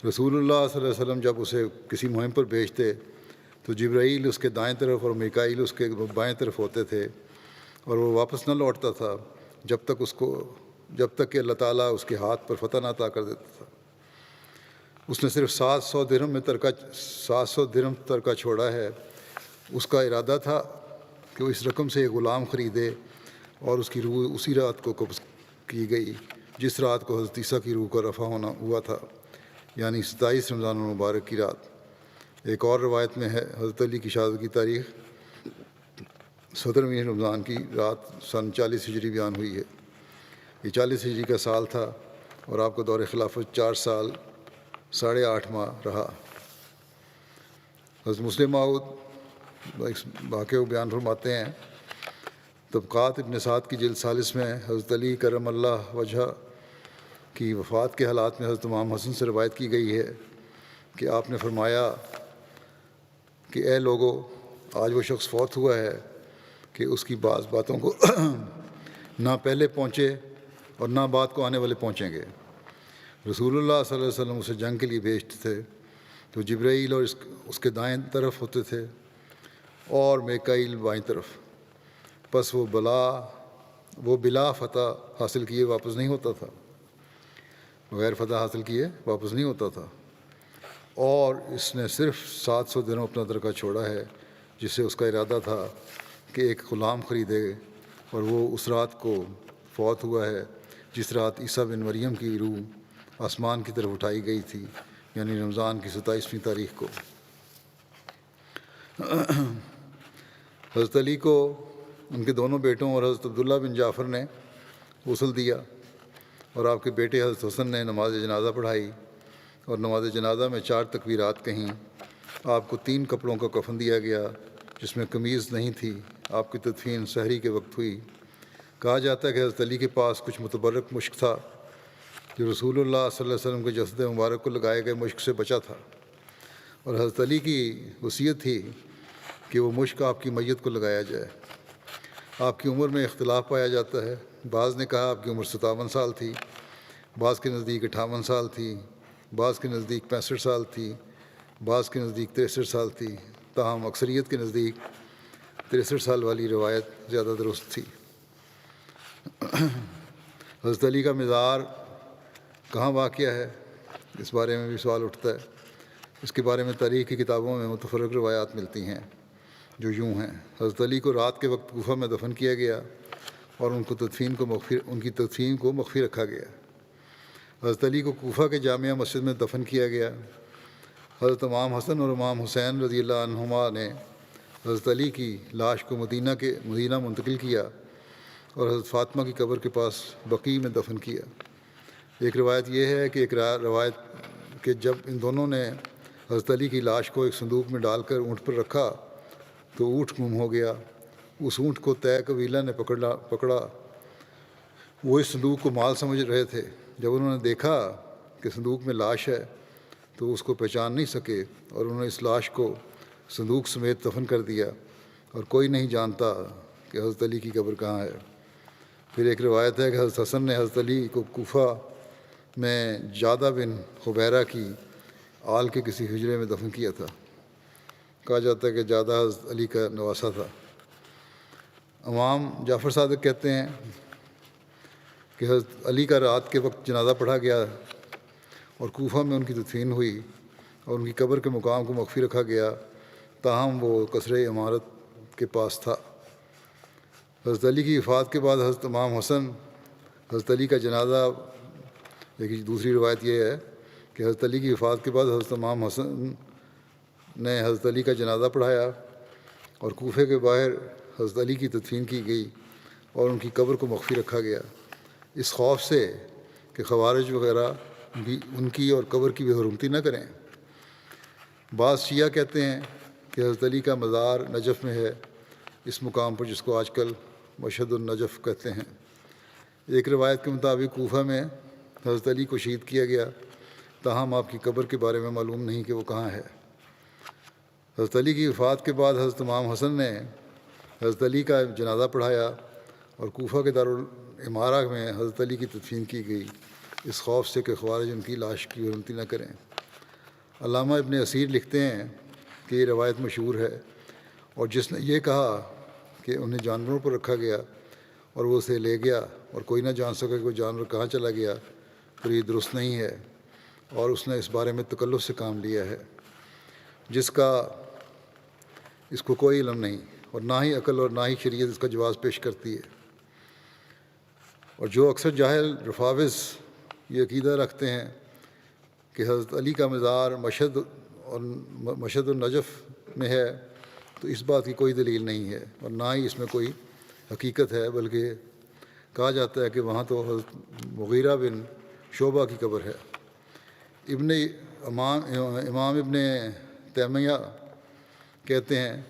رسول اللہ صلی اللہ علیہ وسلم جب اسے کسی مہم پر بھیجتے تو جبرائیل اس کے دائیں طرف اور میکائیل اس کے بائیں طرف ہوتے تھے، اور وہ واپس نہ لوٹتا تھا جب تک کہ اللہ تعالیٰ اس کے ہاتھ پر فتح نہ عطا کر دیتا تھا۔ اس نے صرف 700 درہم ترکہ چھوڑا ہے۔ اس کا ارادہ تھا کہ وہ اس رقم سے ایک غلام خریدے، اور اس کی روح اسی رات کو قبض کی گئی جس رات کو حضرت عیسیٰ کی روح کا رفع ہونا ہوا تھا، یعنی 27 رمضان المبارک کی رات۔ ایک اور روایت میں ہے حضرت علی کی شہادت کی تاریخ 17ویں رمضان کی رات سن 40 ہجری بیان ہوئی ہے۔ یہ 40 ہجری کا سال تھا اور آپ کا دور خلافت 4 سال 8.5 ماہ رہا۔ حضرت مسلم موعود اس واقعے کو بیان فرماتے ہیں، طبقات ابن سعد کی جلد 40 میں حضرت علی کرم اللہ وجہ کی وفات کے حالات میں حضرت امام حسن سے روایت کی گئی ہے کہ آپ نے فرمایا کہ اے لوگو، آج وہ شخص فوت ہوا ہے کہ اس کی بعض باتوں کو نہ پہلے پہنچے اور نہ بعد کو آنے والے پہنچیں گے۔ رسول اللہ صلی اللہ علیہ وسلم اسے جنگ کے لیے بھیجتے تھے تو جبرائیل اور اس کے دائیں طرف ہوتے تھے اور میکائیل بائیں طرف، پس وہ بلا فتح حاصل کیے واپس نہیں ہوتا تھا، بغیر فتح حاصل کیے واپس نہیں ہوتا تھا، اور اس نے صرف 700 درہم اپنا ترکہ چھوڑا ہے جس سے اس کا ارادہ تھا کہ ایک غلام خریدے اور وہ اس رات کو فوت ہوا ہے جس رات عیسیٰ بن مریم کی روح آسمان کی طرف اٹھائی گئی تھی، یعنی رمضان کی 27ویں تاریخ کو۔ حضرت علی کو ان کے دونوں بیٹوں اور حضرت عبداللہ بن جعفر نے غسل دیا، اور آپ کے بیٹے حضرت حسن نے نماز جنازہ پڑھائی، اور نماز جنازہ میں 4 تکبیرات کہیں۔ آپ کو 3 کپڑوں کا کفن دیا گیا جس میں قمیض نہیں تھی۔ آپ کی تدفین سحری کے وقت ہوئی۔ کہا جاتا ہے کہ حضرت علی کے پاس کچھ متبرک مشک تھا جو رسول اللہ صلی اللہ علیہ وسلم کے جسد مبارک کو لگائے گئے مشک سے بچا تھا، اور حضرت علی کی وصیت تھی کہ وہ مشک آپ کی میت کو لگایا جائے۔ آپ کی عمر میں اختلاف پایا جاتا ہے۔ بعض نے کہا آپ کی عمر 57 سال تھی، بعض کے نزدیک 58 سال تھی، بعض کے نزدیک 65 سال تھی، بعض کے نزدیک 63 سال تھی، تاہم اکثریت کے نزدیک 63 سال والی روایت زیادہ درست تھی۔ حضرت علی کا مزار کہاں واقع ہے، اس بارے میں بھی سوال اٹھتا ہے۔ اس کے بارے میں تاریخ کی کتابوں میں متفرق روایات ملتی ہیں جو یوں ہیں: حضرت علی کو رات کے وقت کوفہ میں دفن کیا گیا اور ان کی تدفین کو مخفی رکھا گیا۔ حضرت علی کو کوفہ کے جامعہ مسجد میں دفن کیا گیا۔ حضرت امام حسن اور امام حسین رضی اللہ عنہما نے حضرت علی کی لاش کو مدینہ منتقل کیا اور حضرت فاطمہ کی قبر کے پاس بقیع میں دفن کیا۔ ایک روایت یہ ہے کہ جب ان دونوں نے حضرت علی کی لاش کو ایک صندوق میں ڈال کر اونٹ پر رکھا تو اونٹ گم ہو گیا۔ اس اونٹ کو طے قبیلہ نے پکڑا۔ وہ اس صندوق کو مال سمجھ رہے تھے۔ جب انہوں نے دیکھا کہ صندوق میں لاش ہے تو اس کو پہچان نہیں سکے، اور انہوں نے اس لاش کو صندوق سمیت دفن کر دیا، اور کوئی نہیں جانتا کہ حضرت علی کی قبر کہاں ہے۔ پھر ایک روایت ہے کہ حضرت حسن نے حضرت علی کو کوفہ میں جادہ بن خبیرہ کی آل کے کسی حجرے میں دفن کیا تھا۔ کہا جاتا ہے کہ جادہ حضرت علی کا نواسہ تھا۔ امام جعفر صادق کہتے ہیں کہ حضرت علی کا رات کے وقت جنازہ پڑھا گیا اور کوفہ میں ان کی تدفین ہوئی اور ان کی قبر کے مقام کو مخفی رکھا گیا، تاہم وہ قصر عمارت کے پاس تھا۔ حضرت علی کی وفات کے بعد حضرت امام حسن حضرت علی کا جنازہ، ایک دوسری روایت یہ ہے کہ حضرت علی کی وفات کے بعد حضرت امام حسن نے حضرت علی کا جنازہ پڑھایا اور کوفے کے باہر حضرت علی کی تدفین کی گئی اور ان کی قبر کو مخفی رکھا گیا، اس خوف سے کہ خوارج وغیرہ بھی ان کی اور قبر کی بے حرمتی نہ کریں۔ بعض شیعہ کہتے ہیں کہ حضرت علی کا مزار نجف میں ہے، اس مقام پر جس کو آج کل مشہد النجف کہتے ہیں۔ ایک روایت کے مطابق کوفہ میں حضرت علی کو شہید کیا گیا، تاہم آپ کی قبر کے بارے میں معلوم نہیں کہ وہ کہاں ہے۔ حضرت علی کی وفات کے بعد حضرت امام حسن نے حضرت علی کا جنازہ پڑھایا اور کوفہ کے دارالعمارہ میں حضرت علی کی تدفین کی گئی، اس خوف سے کہ خوارج ان کی لاش کی حرمتی نہ کریں۔ علامہ ابن اسیر لکھتے ہیں کہ یہ روایت مشہور ہے، اور جس نے یہ کہا کہ انہیں جانوروں پر رکھا گیا اور وہ اسے لے گیا اور کوئی نہ جان سکا کہ وہ جانور کہاں چلا گیا، تو یہ درست نہیں ہے، اور اس نے اس بارے میں تکلف سے کام لیا ہے جس کا اس کو کوئی علم نہیں، اور نہ ہی عقل اور نہ ہی شریعت اس کا جواز پیش کرتی ہے۔ اور جو اکثر جاہل رفاوظ یہ عقیدہ رکھتے ہیں کہ حضرت علی کا مزار مشہد النجف میں ہے، تو اس بات کی کوئی دلیل نہیں ہے اور نہ ہی اس میں کوئی حقیقت ہے، بلکہ کہا جاتا ہے کہ وہاں تو حضرت مغیرہ بن شعبہ کی قبر ہے۔ امام ابن تیمیہ کہتے ہیں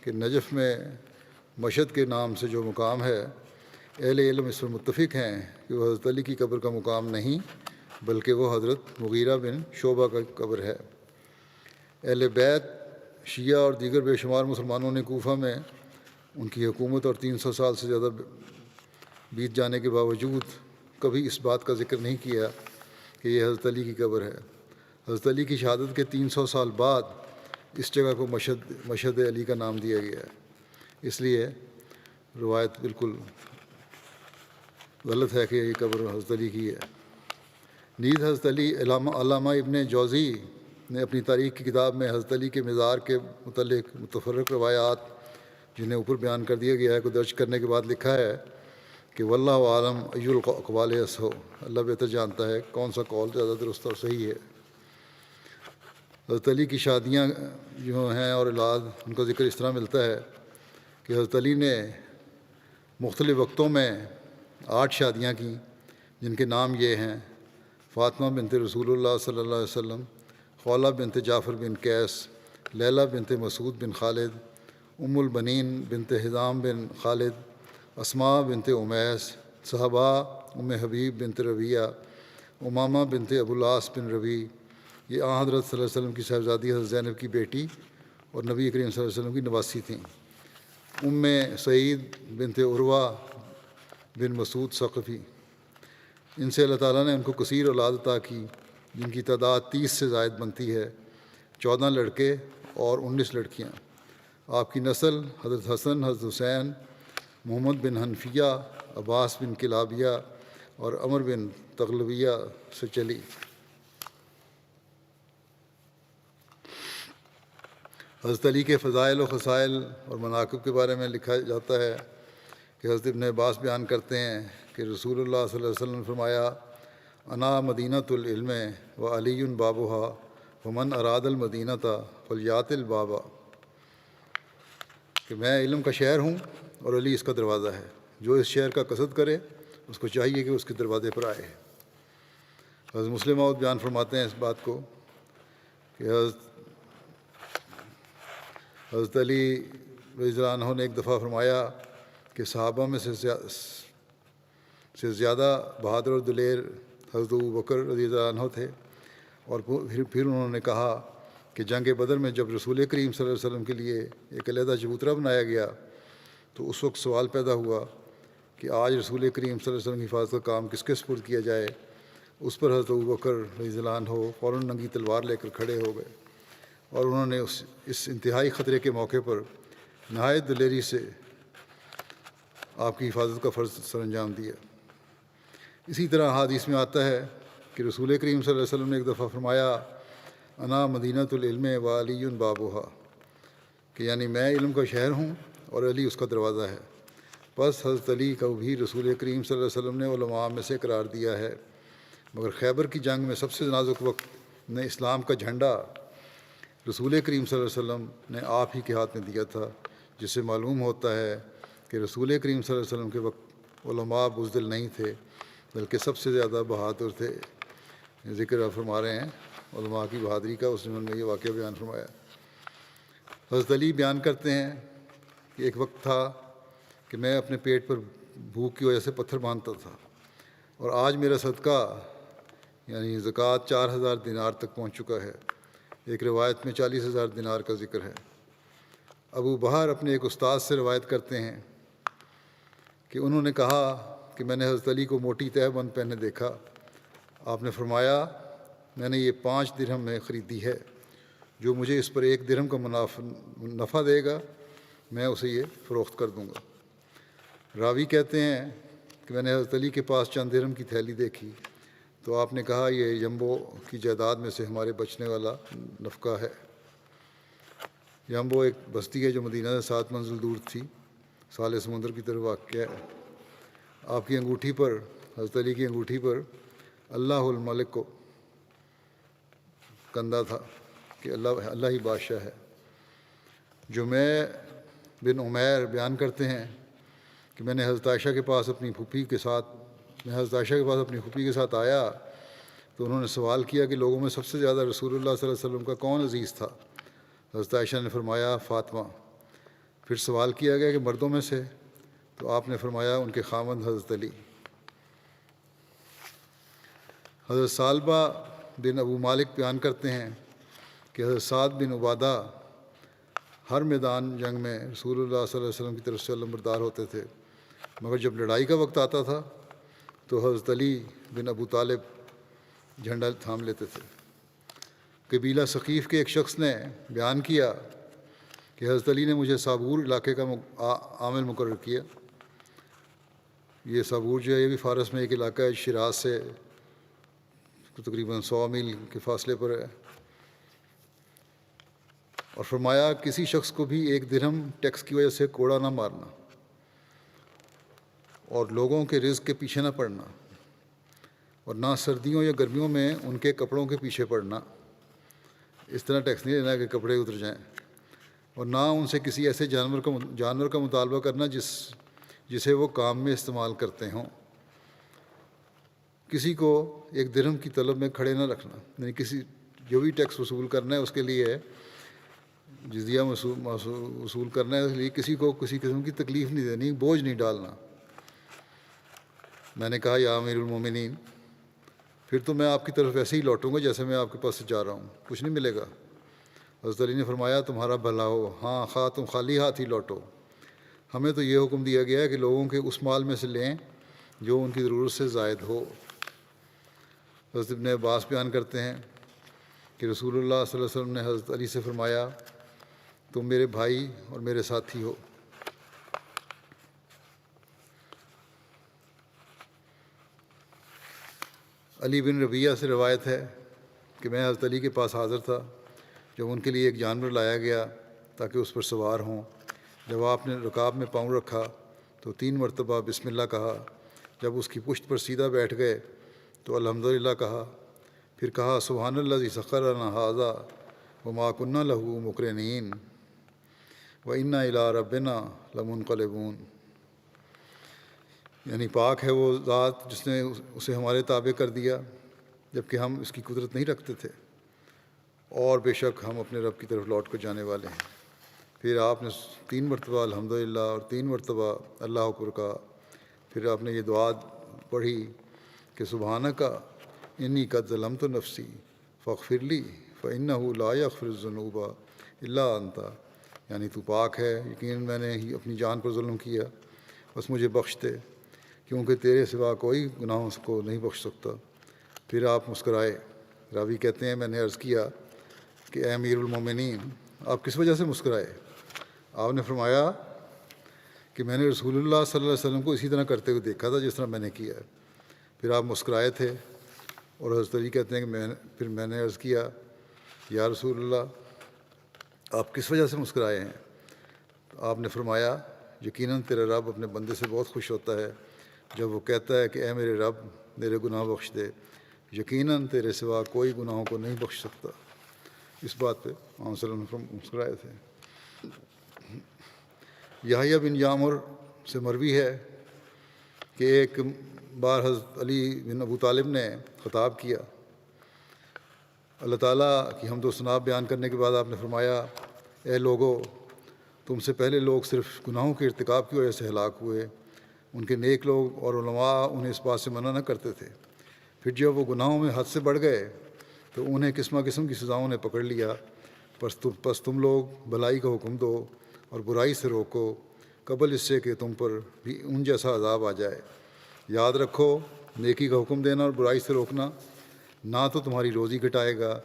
کہ نجف میں مشہد کے نام سے جو مقام ہے، اہل علم اس پر متفق ہیں کہ وہ حضرت علی کی قبر کا مقام نہیں، بلکہ وہ حضرت مغیرہ بن شعبہ کا قبر ہے۔ اہل بیت، شیعہ اور دیگر بے شمار مسلمانوں نے کوفہ میں ان کی حکومت اور 300 سال سے زیادہ بیت جانے کے باوجود کبھی اس بات کا ذکر نہیں کیا کہ یہ حضرت علی کی قبر ہے۔ حضرت علی کی شہادت کے 300 سال بعد اس جگہ کو مشہد علی کا نام دیا گیا ہے، اس لیے روایت بالکل غلط ہے کہ یہ قبر حضرت علی کی ہے۔ نیز حضرت علی، علامہ ابن جوزی نے اپنی تاریخ کی کتاب میں حضرت علی کے مزار کے متعلق متفرق روایات جنہیں اوپر بیان کر دیا گیا ہے کو درج کرنے کے بعد لکھا ہے کہ واللہ عالم ای الاقوال ہو، اللہ بہتر جانتا ہے کون سا قول زیادہ درست اور صحیح ہے۔ حضرت علی کی شادیاں جو ہیں اور اولاد، ان کا ذکر اس طرح ملتا ہے کہ حضرت علی نے مختلف وقتوں میں 8 شادیاں کیں، جن کے نام یہ ہیں: فاطمہ بنت رسول اللہ صلی اللہ علیہ وسلم، خولہ بنت جعفر بن قیس، لیلہ بنت مسعود بن خالد، ام البنین بنت حزام بن خالد، اسماء بنت امیس، صحابہ ام حبیب بنت ربیعہ، امامہ بنت ابو العاص بن ربیع، یہ آن حضرت صلی اللہ علیہ وسلم کی صاحبزادی حضرت زینب کی بیٹی اور نبی کریم صلی اللہ علیہ وسلم کی نواسی تھیں۔ ام سعید بنت عروہ بن مسعود ثقفی، ان سے اللہ تعالیٰ نے ان کو کثیر اولاد عطا کی، جن کی تعداد 30 سے زائد بنتی ہے، 14 لڑکے اور 19 لڑکیاں۔ آپ کی نسل حضرت حسن، حضرت حسین، محمد بن حنفیہ، عباس بن کلابیہ اور عمر بن تغلبیہ سے چلی۔ حضرت علی کے فضائل و خصائل اور مناقب کے بارے میں لکھا جاتا ہے کہ حضرت ابن عباس بیان کرتے ہیں کہ رسول اللہ صلی اللہ علیہ وسلم نے فرمایا: انا مدینۃ العلم و علی بابھا ومن اراد المدینۃ فلیات البابا، کہ میں علم کا شہر ہوں اور علی اس کا دروازہ ہے، جو اس شہر کا قصد کرے اس کو چاہیے کہ اس کے دروازے پر آئے۔ حضرت مسلم موعود بیان فرماتے ہیں اس بات کو کہ حضرت علی رضی اللہ عنہ نے ایک دفعہ فرمایا کہ صحابہ میں سے زیادہ بہادر اور دلیر حضرت ابوبکر رضی اللہ عنہ تھے، اور پھر انہوں نے کہا کہ جنگ بدر میں جب رسول کریم صلی اللہ علیہ وسلم کے لیے ایک علیحدہ چبوترا بنایا گیا تو اس وقت سوال پیدا ہوا کہ آج رسول کریم صلی اللہ علیہ وسلم کی حفاظت کا کام کس کے سپرد کیا جائے۔ اس پر حضرت ابوبکر رضی اللہ عنہ فوراً ننگی تلوار لے کر کھڑے ہو گئے، اور انہوں نے اس انتہائی خطرے کے موقع پر نہایت دلیری سے آپ کی حفاظت کا فرض سر انجام دیا۔ اسی طرح حدیث میں آتا ہے کہ رسول کریم صلی اللہ علیہ وسلم نے ایک دفعہ فرمایا: انا مدینۃ العلم و علی بابھا، کہ یعنی میں علم کا شہر ہوں اور علی اس کا دروازہ ہے۔ بس حضرت علی کو بھی رسول کریم صلی اللہ علیہ وسلم نے علماء میں سے قرار دیا ہے، مگر خیبر کی جنگ میں سب سے نازک وقت میں اسلام کا جھنڈا رسول کریم صلی اللہ علیہ وسلم نے آپ ہی کے ہاتھ میں دیا تھا، جس سے معلوم ہوتا ہے کہ رسول کریم صلی اللہ علیہ وسلم کے وقت علماء بزدل نہیں تھے، بلکہ سب سے زیادہ بہادر تھے۔ ذکر آپ فرما رہے ہیں علماء کی بہادری کا، اس نے یہ واقعہ بیان فرمایا۔ حضرت علی بیان کرتے ہیں کہ ایک وقت تھا کہ میں اپنے پیٹ پر بھوک کی وجہ سے پتھر باندھتا تھا، اور آج میرا صدقہ یعنی زکوٰۃ 4000 دینار تک پہنچ چکا ہے۔ ایک روایت میں 40,000 دینار کا ذکر ہے۔ ابو بہر اپنے ایک استاد سے روایت کرتے ہیں کہ انہوں نے کہا کہ میں نے حضرت علی کو موٹی تہہ بند پہنے دیکھا۔ آپ نے فرمایا: میں نے یہ 5 درہم میں خریدی ہے، جو مجھے اس پر 1 درہم کا نفع دے گا میں اسے یہ فروخت کر دوں گا۔ راوی کہتے ہیں کہ میں نے حضرت علی کے پاس چند درہم کی تھیلی دیکھی تو آپ نے کہا: یہ یمبو کی جائیداد میں سے ہمارے بچنے والا نفقہ ہے۔ یمبو ایک بستی ہے جو مدینہ سے 7 منزل دور تھی، سال سمندر کی طرف واقع ہے۔ آپ کی انگوٹھی پر، حضرت علی کی انگوٹھی پر اللہ الملک کو کندہ تھا کہ اللہ ہی بادشاہ ہے۔ جمع بن عمیر بیان کرتے ہیں کہ میں حضرت عائشہ کے پاس اپنی پھوپھی کے ساتھ آیا تو انہوں نے سوال کیا کہ لوگوں میں سب سے زیادہ رسول اللہ صلی اللہ علیہ وسلم کا کون عزیز تھا؟ حضرت عائشہ نے فرمایا: فاطمہ۔ پھر سوال کیا گیا کہ مردوں میں سے؟ تو آپ نے فرمایا: ان کے خاوند حضرت علی۔ حضرت ثعلبہ بن ابو مالک بیان کرتے ہیں کہ حضرت سعد بن عبادہ ہر میدان جنگ میں رسول اللہ صلی اللہ علیہ وسلم کی طرف سے علمبردار ہوتے تھے، مگر جب لڑائی کا وقت آتا تھا تو حضرت علی بن ابو طالب جھنڈا تھام لیتے تھے۔ قبیلہ ثقیف کے ایک شخص نے بیان کیا کہ حضرت علی نے مجھے صابور علاقے کا عامل مقرر کیا۔ یہ صابور جو ہے یہ بھی فارس میں ایک علاقہ ہے، شیراز سے تقریباً 100 میل کے فاصلے پر ہے۔ اور فرمایا کسی شخص کو بھی 1 درہم ٹیکس کی وجہ سے کوڑا نہ مارنا، اور لوگوں کے رزق کے پیچھے نہ پڑنا، اور نہ سردیوں یا گرمیوں میں ان کے کپڑوں کے پیچھے پڑنا۔ اس طرح ٹیکس نہیں لینا کہ کپڑے اتر جائیں، اور نہ ان سے کسی ایسے جانور کا مطالبہ کرنا جسے وہ کام میں استعمال کرتے ہوں۔ کسی کو 1 درہم کی طلب میں کھڑے نہ رکھنا، یعنی کسی جو بھی ٹیکس وصول کرنا ہے اس کے لیے، جزیہ وصول کرنا ہے اس لیے کسی کو کسی قسم کی تکلیف نہیں دینی، بوجھ نہیں ڈالنا۔ میں نے کہا یا امیر المومنین، پھر تو میں آپ کی طرف ایسے ہی لوٹوں گا جیسے میں آپ کے پاس سے جا رہا ہوں، کچھ نہیں ملے گا۔ حضرت علی نے فرمایا تمہارا بھلا ہو، ہاں خواہ تم خالی ہاتھ ہی لوٹو، ہمیں تو یہ حکم دیا گیا ہے کہ لوگوں کے اس مال میں سے لیں جو ان کی ضرورت سے زائد ہو۔ حضرت ابن عباس بیان کرتے ہیں کہ رسول اللہ صلی اللہ علیہ وسلم نے حضرت علی سے فرمایا تم میرے بھائی اور میرے ساتھی ہو۔ علی بن ربیعہ سے روایت ہے کہ میں حضرت علی کے پاس حاضر تھا جب ان کے لیے ایک جانور لایا گیا تاکہ اس پر سوار ہوں۔ جب آپ نے رکاب میں پاؤں رکھا تو 3 مرتبہ بسم اللہ کہا، جب اس کی پشت پر سیدھا بیٹھ گئے تو الحمدللہ کہا، پھر کہا سبحان الذی سخر لنا ھذا وما کنا لہ مقرنین وانا الی ربنا لمنقلبون، یعنی پاک ہے وہ ذات جس نے اسے ہمارے تابع کر دیا جبکہ ہم اس کی قدرت نہیں رکھتے تھے، اور بے شک ہم اپنے رب کی طرف لوٹ کر جانے والے ہیں۔ پھر آپ نے 3 مرتبہ الحمدللہ اور 3 مرتبہ اللہ اکبر کہا۔ پھر آپ نے یہ دعا پڑھی کہ سبحانک انی قد ظلمت نفسی فاغفر لی فانہ لا یغفر الذنوب الا انت، یعنی تو پاک ہے، یقیناً میں نے ہی اپنی جان پر ظلم کیا، بس مجھے بخش دے کیونکہ تیرے سوا کوئی گناہوں کو نہیں بخش سکتا۔ پھر آپ مسکرائے۔ راوی کہتے ہیں میں نے عرض کیا کہ اے امیر المومنین آپ کس وجہ سے مسکرائے؟ آپ نے فرمایا کہ میں نے رسول اللہ صلی اللہ علیہ وسلم کو اسی طرح کرتے ہوئے دیکھا تھا جس طرح میں نے کیا ہے۔ پھر آپ مسکرائے تھے، اور حضرت علی کہتے ہیں کہ پھر میں نے عرض کیا یا رسول اللہ آپ کس وجہ سے مسکرائے ہیں؟ تو آپ نے فرمایا یقیناً تیرا رب اپنے بندے سے بہت خوش ہوتا ہے جب وہ کہتا ہے کہ اے میرے رب میرے گناہ بخش دے، یقیناً تیرے سوا کوئی گناہوں کو نہیں بخش سکتا۔ اس بات پہ محمد صلی اللہ علیہ وسلم مسکرائے تھے۔ یحییٰ بن یعمر سے مروی ہے کہ ایک بار حضرت علی بن ابو طالب نے خطاب کیا، اللہ تعالیٰ کی حمد و ثنا بیان کرنے کے بعد آپ نے فرمایا اے لوگو، تم سے پہلے لوگ صرف گناہوں کے ارتکاب کی وجہ سے ہلاک ہوئے، ان کے نیک لوگ اور علماء انہیں اس بات سے منع نہ کرتے تھے، پھر جب وہ گناہوں میں حد سے بڑھ گئے تو انہیں قسم قسم کی سزاؤں نے پکڑ لیا، پس تم لوگ بھلائی کا حکم دو اور برائی سے روکو قبل اس سے کہ تم پر بھی ان جیسا عذاب آ جائے۔ یاد رکھو نیکی کا حکم دینا اور برائی سے روکنا نہ تو تمہاری روزی گھٹائے گا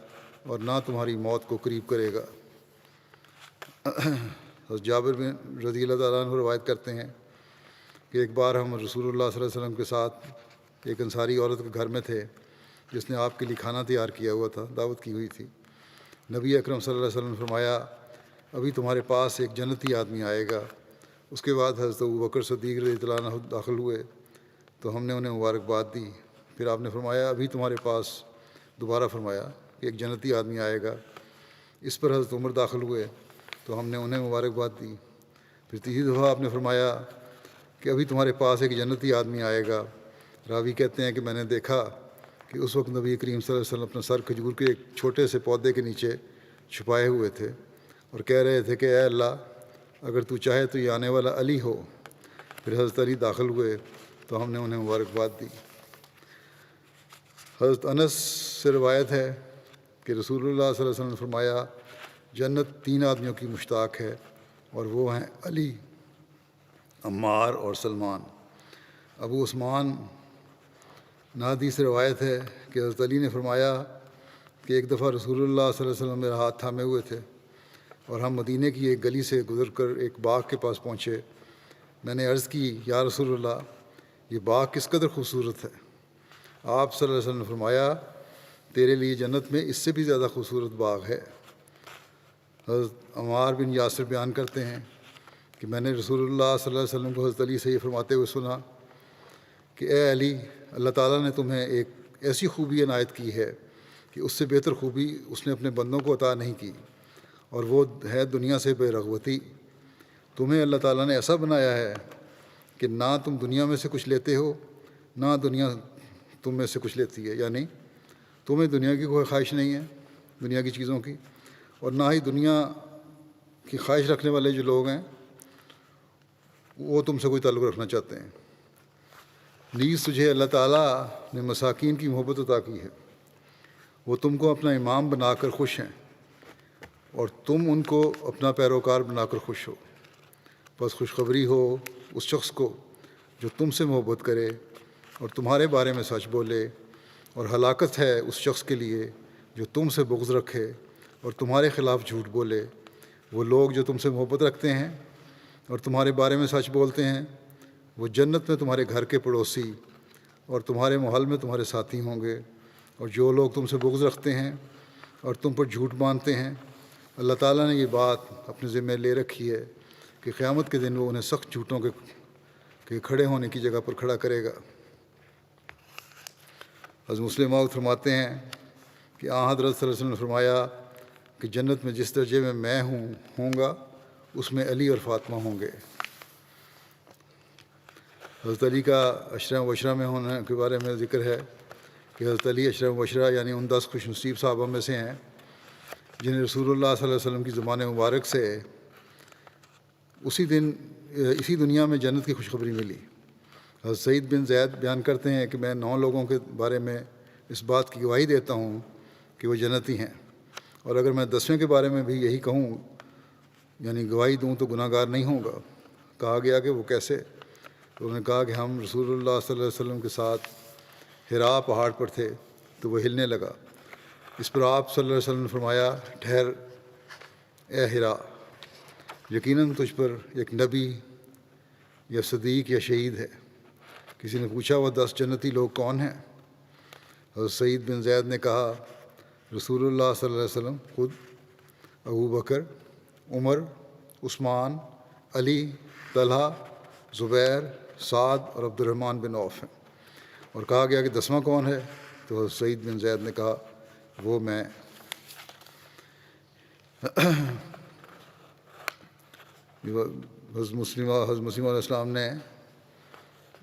اور نہ تمہاری موت کو قریب کرے گا۔ حضرت جابر بن رضی اللہ تعالیٰ عنہ روایت کرتے ہیں کہ ایک بار ہم رسول اللہ صلی اللہ علیہ وسلم کے ساتھ ایک انصاری عورت کے گھر میں تھے جس نے آپ کے لیے کھانا تیار کیا ہوا تھا، دعوت کی ہوئی تھی۔ نبی اکرم صلی اللہ علیہ وسلم نے فرمایا ابھی تمہارے پاس ایک جنتی آدمی آئے گا۔ اس کے بعد حضرت ابوبکر صدیق رضی اللہ عنہ داخل ہوئے تو ہم نے انہیں مبارکباد دی۔ پھر آپ نے فرمایا ابھی تمہارے پاس، دوبارہ فرمایا کہ ایک جنتی آدمی آئے گا۔ اس پر حضرت عمر داخل ہوئے تو ہم نے انہیں مبارکباد دی۔ پھر تیسری دفعہ آپ نے فرمایا کہ ابھی تمہارے پاس ایک جنتی آدمی آئے گا۔ راوی کہتے ہیں کہ میں نے دیکھا کہ اس وقت نبی کریم صلی اللہ علیہ وسلم اپنا سر کھجور کے ایک چھوٹے سے پودے کے نیچے چھپائے ہوئے تھے اور کہہ رہے تھے کہ اے اللہ اگر تو چاہے تو یہ آنے والا علی ہو۔ پھر حضرت علی داخل ہوئے تو ہم نے انہیں مبارکباد دی۔ حضرت انس سے روایت ہے کہ رسول اللہ صلی اللہ علیہ وسلم نے فرمایا جنت 3 آدمیوں کی مشتاق ہے اور وہ ہیں علی، عمار اور سلمان۔ ابو عثمان نادی سے روایت ہے کہ حضرت علی نے فرمایا کہ ایک دفعہ رسول اللہ صلی اللہ علیہ وسلم میرا ہاتھ تھامے ہوئے تھے اور ہم مدینے کی ایک گلی سے گزر کر ایک باغ کے پاس پہنچے۔ میں نے عرض کی یا رسول اللہ یہ باغ کس قدر خوبصورت ہے؟ آپ صلی اللہ علیہ وسلم نے فرمایا تیرے لیے جنت میں اس سے بھی زیادہ خوبصورت باغ ہے۔ حضرت عمار بن یاسر بیان کرتے ہیں کہ میں نے رسول اللہ صلی اللہ علیہ وسلم کو حضرت علی سے یہ فرماتے ہوئے سنا کہ اے علی، اللہ تعالیٰ نے تمہیں ایک ایسی خوبی عنایت کی ہے کہ اس سے بہتر خوبی اس نے اپنے بندوں کو عطا نہیں کی، اور وہ ہے دنیا سے بے رغبتی۔ تمہیں اللہ تعالیٰ نے ایسا بنایا ہے کہ نہ تم دنیا میں سے کچھ لیتے ہو، نہ دنیا تم میں سے کچھ لیتی ہے، یعنی تمہیں دنیا کی کوئی خواہش نہیں ہے، دنیا کی چیزوں کی، اور نہ ہی دنیا کی خواہش رکھنے والے جو لوگ ہیں وہ تم سے کوئی تعلق رکھنا چاہتے ہیں۔ نیز تجھے اللہ تعالیٰ نے مساکین کی محبت عطا کی ہے، وہ تم کو اپنا امام بنا کر خوش ہیں اور تم ان کو اپنا پیروکار بنا کر خوش ہو۔ بس خوشخبری ہو اس شخص کو جو تم سے محبت کرے اور تمہارے بارے میں سچ بولے، اور ہلاکت ہے اس شخص کے لیے جو تم سے بغض رکھے اور تمہارے خلاف جھوٹ بولے۔ وہ لوگ جو تم سے محبت رکھتے ہیں اور تمہارے بارے میں سچ بولتے ہیں، وہ جنت میں تمہارے گھر کے پڑوسی اور تمہارے محل میں تمہارے ساتھی ہوں گے، اور جو لوگ تم سے بغض رکھتے ہیں اور تم پر جھوٹ باندھتے ہیں، اللہ تعالیٰ نے یہ بات اپنے ذمہ لے رکھی ہے کہ قیامت کے دن وہ انہیں سخت جھوٹوں کے کھڑے ہونے کی جگہ پر کھڑا کرے گا۔ حضرت مسلم موعود فرماتے ہیں کہ حضرت صلی اللہ علیہ وسلم نے فرمایا کہ جنت میں جس درجے میں میں ہوں گا اس میں علی اور فاطمہ ہوں گے۔ حضرت علی کا عشرہ مبشرہ میں ہونے کے بارے میں ذکر ہے کہ حضرت علی عشرہ مبشرہ یعنی ان 10 خوش نصیب صحابہ میں سے ہیں جنہیں رسول اللہ صلی اللہ علیہ وسلم کی زبان مبارک سے اسی دنیا میں جنت کی خوشخبری ملی۔ حضرت سعید بن زید بیان کرتے ہیں کہ میں 9 لوگوں کے بارے میں اس بات کی گواہی دیتا ہوں کہ وہ جنتی ہیں، اور اگر میں 10ویں کے بارے میں بھی یہی کہوں یعنی گواہی دوں تو گناہ گار نہیں ہوں گا۔ کہا گیا کہ وہ کیسے؟ تو انہوں نے کہا کہ ہم رسول اللہ صلی اللہ علیہ وسلم کے ساتھ حرا پہاڑ پر تھے تو وہ ہلنے لگا۔ اس پر آپ صلی اللہ علیہ وسلم نے فرمایا، ٹھہر اے حرا، یقیناً تجھ پر ایک نبی یا صدیق یا شہید ہے۔ کسی نے پوچھا وہ 10 جنتی لوگ کون ہیں؟ حضرت سعید بن زید نے کہا رسول اللہ صلی اللہ علیہ وسلم خود، ابو بکر، عمر، عثمان، علی، طلحہ، زبیر، سعد اور عبد الرحمن بن عوف ہیں۔ اور کہا گیا کہ 10واں کون ہے؟ تو حضرت سعید بن زید نے کہا وہ میں۔ حضرت مسلم علیہ السلام نے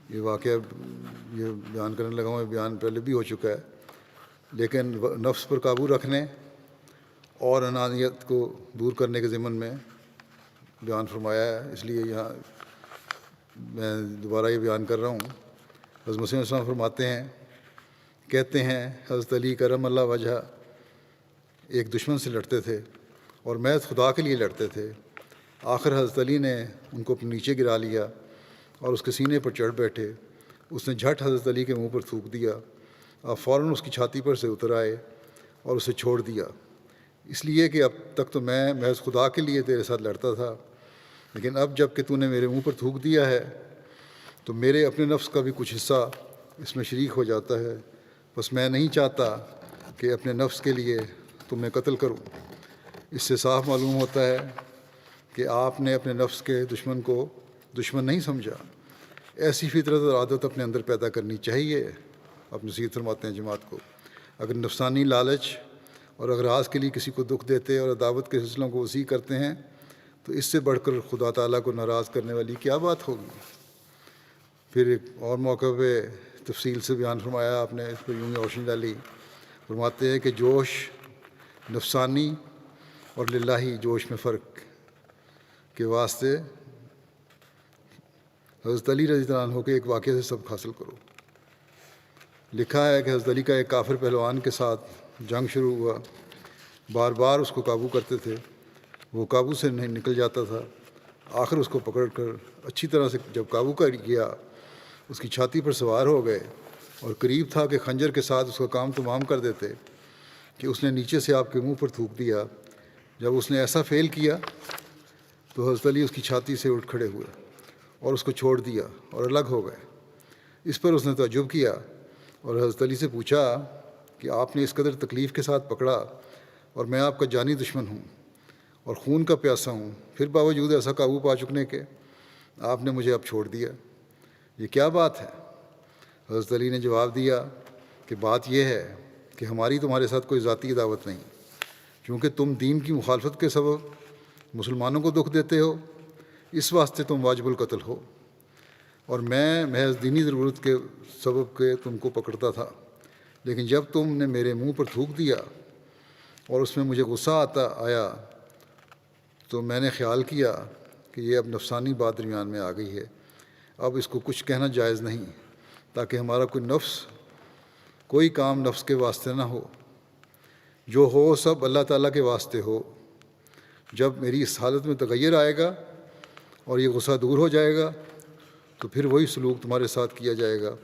یہ واقعہ یہ بیان کرنے لگا ہوں، بیان پہلے بھی ہو چکا ہے، لیکن نفس پر قابو رکھنے اور انانیت کو دور کرنے کے ضمن میں بیان فرمایا ہے، اس لیے یہاں میں دوبارہ یہ بیان کر رہا ہوں۔ حضرت مسلم علیہ السلام فرماتے ہیں، کہتے ہیں حضرت علی کرم اللہ وجہ ایک دشمن سے لڑتے تھے اور محض خدا کے لیے لڑتے تھے۔ آخر حضرت علی نے ان کو اپنے نیچے گرا لیا اور اس کے سینے پر چڑھ بیٹھے۔ اس نے جھٹ حضرت علی کے منہ پر تھوک دیا۔ آپ فوراً اس کی چھاتی پر سے اتر آئے اور اسے چھوڑ دیا، اس لیے کہ اب تک تو میں محض خدا کے لیے تیرے ساتھ لڑتا تھا، لیکن اب جب کہ تو نے میرے منہ پر تھوک دیا ہے تو میرے اپنے نفس کا بھی کچھ حصہ اس میں شریک ہو جاتا ہے، بس میں نہیں چاہتا کہ اپنے نفس کے لیے تمہیں قتل کروں۔ اس سے صاف معلوم ہوتا ہے کہ آپ نے اپنے نفس کے دشمن کو دشمن نہیں سمجھا۔ ایسی فطرت اور عادت اپنے اندر پیدا کرنی چاہیے۔ آپ نصیحت فرماتے ہیں جماعت کو، اگر نفسانی لالچ اور اغراض کے لیے کسی کو دکھ دیتے اور عداوت کے سلسلوں کو وسیع کرتے ہیں تو اس سے بڑھ کر خدا تعالیٰ کو ناراض کرنے والی کیا بات ہوگی۔ پھر ایک اور موقع پہ تفصیل سے بیان فرمایا آپ نے، اس پر یوں روشنی ڈالی۔ فرماتے ہیں کہ جوش نفسانی اور للہی جوش میں فرق کے واسطے حضرت علی رضی اللہ عنہ کے ایک واقعے سے سبق حاصل کرو۔ لکھا ہے کہ حضرت علی کا ایک کافر پہلوان کے ساتھ جنگ شروع ہوا، بار بار اس کو قابو کرتے تھے، وہ قابو سے نہیں نکل جاتا تھا۔ آخر اس کو پکڑ کر اچھی طرح سے جب قابو کر گیا، اس کی چھاتی پر سوار ہو گئے اور قریب تھا کہ خنجر کے ساتھ اس کا کام تمام کر دیتے کہ اس نے نیچے سے آپ کے منہ پر تھوک دیا۔ جب اس نے ایسا فعل کیا تو حضرت علی اس کی چھاتی سے اٹھ کھڑے ہوئے اور اس کو چھوڑ دیا اور الگ ہو گئے۔ اس پر اس نے تعجب کیا اور حضرت علی سے پوچھا کہ آپ نے اس قدر تکلیف کے ساتھ پکڑا اور میں آپ کا جانی دشمن ہوں، اور خون کا پیاسا ہوں، پھر باوجود ایسا قابو پا چکنے کے آپ نے مجھے اب چھوڑ دیا، یہ کیا بات ہے؟ حضرت علی نے جواب دیا کہ بات یہ ہے کہ ہماری تمہارے ساتھ کوئی ذاتی عداوت نہیں، چونکہ تم دین کی مخالفت کے سبب مسلمانوں کو دکھ دیتے ہو، اس واسطے تم واجب القتل ہو، اور میں محض دینی ضرورت کے سبب کے تم کو پکڑتا تھا، لیکن جب تم نے میرے منہ پر تھوک دیا اور اس میں مجھے غصہ آیا تو میں نے خیال کیا کہ یہ اب نفسانی بات درمیان میں آ گئی ہے، اب اس کو کچھ کہنا جائز نہیں، تاکہ ہمارا کوئی کام نفس کے واسطے نہ ہو، جو ہو سب اللہ تعالیٰ کے واسطے ہو۔ جب میری اس حالت میں تغیر آئے گا اور یہ غصہ دور ہو جائے گا تو پھر وہی سلوک تمہارے ساتھ کیا جائے گا۔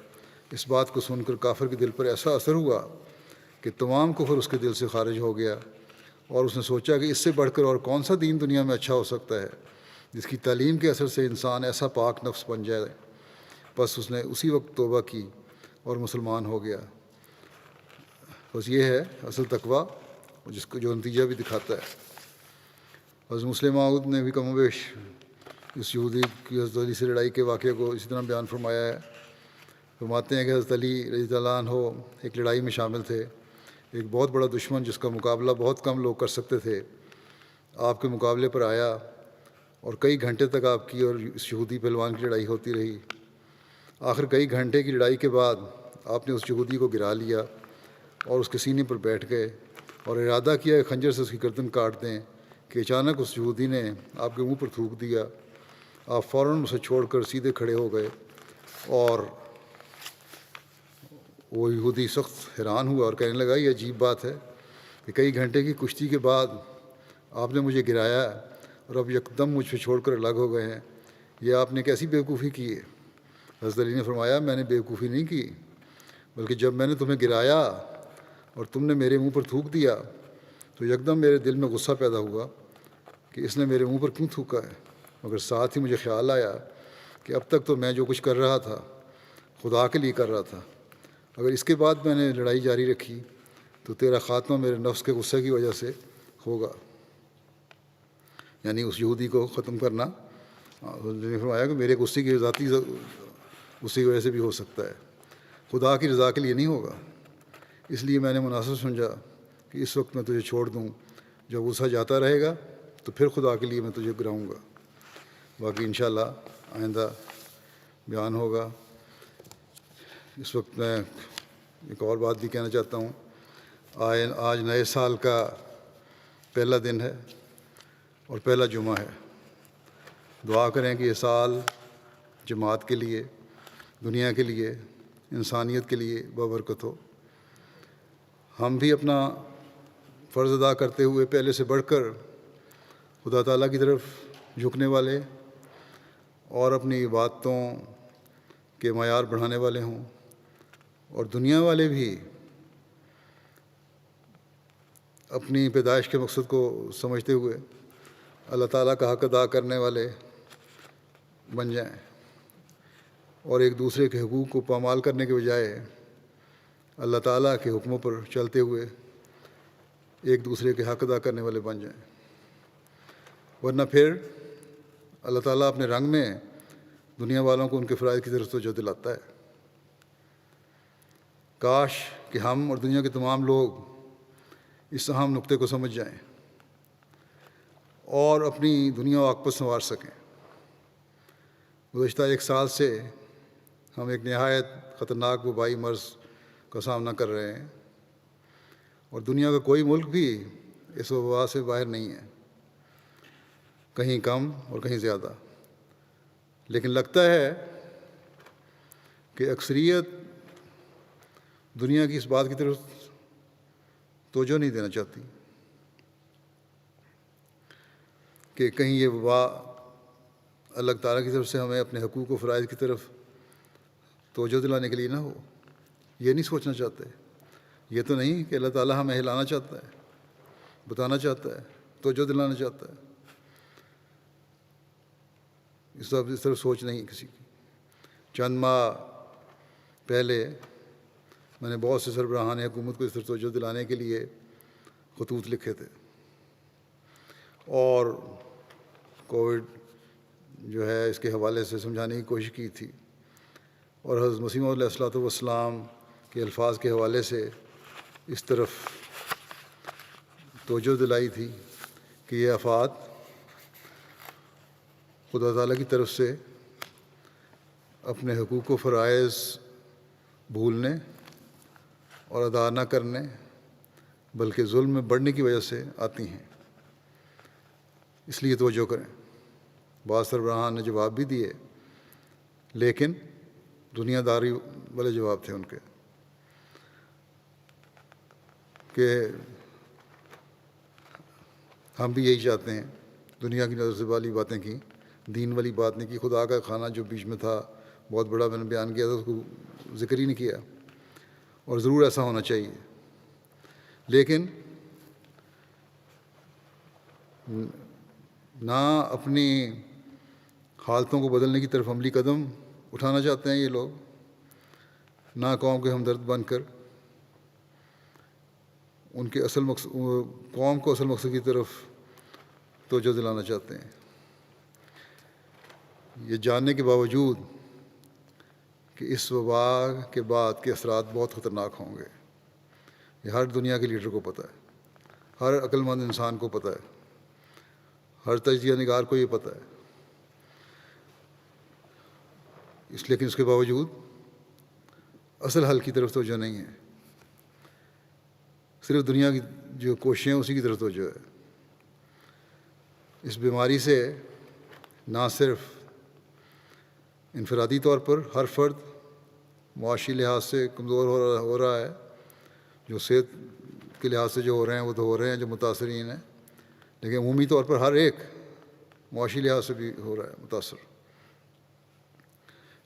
اس بات کو سن کر کافر کے دل پر ایسا اثر ہوا کہ تمام کفر اس کے دل سے خارج ہو گیا، اور اس نے سوچا کہ اس سے بڑھ کر اور کون سا دین دنیا میں اچھا ہو سکتا ہے جس کی تعلیم کے اثر سے انسان ایسا پاک نفس بن جائے۔ بس اس نے اسی وقت توبہ کی اور مسلمان ہو گیا۔ بس یہ ہے اصل تقویٰ، جس کو جو نتیجہ بھی دکھاتا ہے۔ حضرت مسلم موعود نے بھی کم و بیش اس یہودی کی حضرت علی سے لڑائی کے واقعے کو اسی طرح بیان فرمایا ہے۔ فرماتے ہیں کہ حضرت علی رضی اللہ عنہ ایک لڑائی میں شامل تھے، ایک بہت بڑا دشمن جس کا مقابلہ بہت کم لوگ کر سکتے تھے آپ کے مقابلے پر آیا، اور کئی گھنٹے تک آپ کی اور اس یہودی پہلوان کی لڑائی ہوتی رہی۔ آخر کئی گھنٹے کی لڑائی کے بعد آپ نے اس یہودی کو گرا لیا اور اس کے سینے پر بیٹھ گئے اور ارادہ کیا کہ خنجر سے اس کی گردن کاٹ دیں کہ اچانک اس یہودی نے آپ کے منہ پر تھوک دیا۔ آپ فوراً اسے چھوڑ کر سیدھے کھڑے ہو گئے، اور وہ یہودی سخت حیران ہوا اور کہنے لگا یہ عجیب بات ہے کہ کئی گھنٹے کی کشتی کے بعد آپ نے مجھے گرایا اور اب یکدم مجھ پہ چھوڑ کر الگ ہو گئے ہیں، یہ آپ نے کیسی بیوقوفی کی ہے؟ حضرت علی نے فرمایا میں نے بیوقوفی نہیں کی، بلکہ جب میں نے تمہیں گرایا اور تم نے میرے منہ پر تھوک دیا تو یکدم میرے دل میں غصہ پیدا ہوا کہ اس نے میرے منہ پر کیوں تھوکا ہے، مگر ساتھ ہی مجھے خیال آیا کہ اب تک تو میں جو کچھ کر رہا تھا خدا کے لیے کر رہا تھا، اگر اس کے بعد میں نے لڑائی جاری رکھی تو تیرا خاتمہ میرے نفس کے غصے کی وجہ سے ہوگا، یعنی اس یہودی کو ختم کرنا۔ نے فرمایا کہ میرے غصے کی ذاتی غصے کی وجہ سے بھی ہو سکتا ہے، خدا کی رضا کے لیے نہیں ہوگا، اس لیے میں نے مناسب سمجھا کہ اس وقت میں تجھے چھوڑ دوں، جب غصہ جاتا رہے گا تو پھر خدا کے لیے میں تجھے گراؤں گا۔ باقی انشاءاللہ آئندہ بیان ہوگا۔ اس وقت میں ایک اور بات بھی کہنا چاہتا ہوں۔ آج نئے سال کا پہلا دن ہے اور پہلا جمعہ ہے۔ دعا کریں کہ یہ سال جماعت کے لیے، دنیا کے لیے، انسانیت کے لیے بابرکت ہو۔ ہم بھی اپنا فرض ادا کرتے ہوئے پہلے سے بڑھ کر خدا تعالیٰ کی طرف جھکنے والے اور اپنی عبادتوں کے معیار بڑھانے والے ہوں، اور دنیا والے بھی اپنی پیدائش کے مقصد کو سمجھتے ہوئے اللہ تعالیٰ کا حق ادا کرنے والے بن جائیں، اور ایک دوسرے کے حقوق کو پامال کرنے کے بجائے اللہ تعالیٰ کے حکموں پر چلتے ہوئے ایک دوسرے کے حق ادا کرنے والے بن جائیں، ورنہ پھر اللہ تعالیٰ اپنے رنگ میں دنیا والوں کو ان کے فرائض کی طرف توجہ دلاتا ہے۔ کاش کہ ہم اور دنیا کے تمام لوگ اس اہم نقطے کو سمجھ جائیں اور اپنی دنیا و عاقبت سنوار سکیں۔ گزشتہ ایک سال سے ہم ایک نہایت خطرناک وبائی مرض کا سامنا کر رہے ہیں، اور دنیا کا کوئی ملک بھی اس وبا سے باہر نہیں ہے، کہیں کم اور کہیں زیادہ، لیکن لگتا ہے کہ اکثریت دنیا کی اس بات کی طرف توجہ نہیں دینا چاہتی کہ کہیں یہ وبا اللہ تعالیٰ کی طرف سے ہمیں اپنے حقوق و فرائض کی طرف توجہ دلانے کے لیے نہ ہو۔ یہ نہیں سوچنا چاہتے، یہ تو نہیں کہ اللہ تعالیٰ ہمیں ہلانا چاہتا ہے، بتانا چاہتا ہے، توجہ دلانا چاہتا ہے، اس طرف سوچ نہیں کسی کی۔ چند ماہ پہلے میں نے بہت سے سربراہان حکومت کو اس طرف توجہ دلانے کے لیے خطوط لکھے تھے، اور کووڈ جو ہے اس کے حوالے سے سمجھانے کی کوشش کی تھی، اور حضرت مسیح موعود علیہ الصلوۃ والسلام کے الفاظ کے حوالے سے اس طرف توجہ دلائی تھی کہ یہ آفات خدا تعالیٰ کی طرف سے اپنے حقوق و فرائض بھولنے اور ادا نہ کرنے بلکہ ظلم میں بڑھنے کی وجہ سے آتی ہیں، اس لیے توجہ کریں۔ بعض سربراہان نے جواب بھی دیے، لیکن دنیا داری والے جواب تھے ان کے، کہ ہم بھی یہی چاہتے ہیں، دنیا کی نظر سے والی باتیں کی، دین والی بات نہیں کی۔ خدا کا کھانا جو بیچ میں تھا بہت بڑا، میں نے بیان کیا تھا، اس کو ذکر ہی نہیں کیا، اور ضرور ایسا ہونا چاہیے، لیکن نہ اپنی حالتوں کو بدلنے کی طرف عملی قدم اٹھانا چاہتے ہیں یہ لوگ، نہ قوم کے ہمدرد بن کر ان کے اصل مقصد، قوم کو اصل مقصد کی طرف توجہ دلانا چاہتے ہیں، یہ جاننے کے باوجود کہ اس وبا کے بعد کے اثرات بہت خطرناک ہوں گے۔ یہ ہر دنیا کے لیڈر کو پتہ ہے، ہر عقل مند انسان کو پتہ ہے، ہر تجزیہ نگار کو یہ پتہ ہے، لیکن اس کے باوجود اصل حل کی طرف توجہ نہیں ہے، صرف دنیا کی جو کوششیں ہیں اسی کی طرف توجہ ہے۔ اس بیماری سے نہ صرف انفرادی طور پر ہر فرد معاشی لحاظ سے کمزور ہو رہا ہے، جو صحت کے لحاظ سے جو ہو رہے ہیں وہ تو ہو رہے ہیں جو متاثرین ہیں، لیکن عمومی طور پر ہر ایک معاشی لحاظ سے بھی ہو رہا ہے متاثر،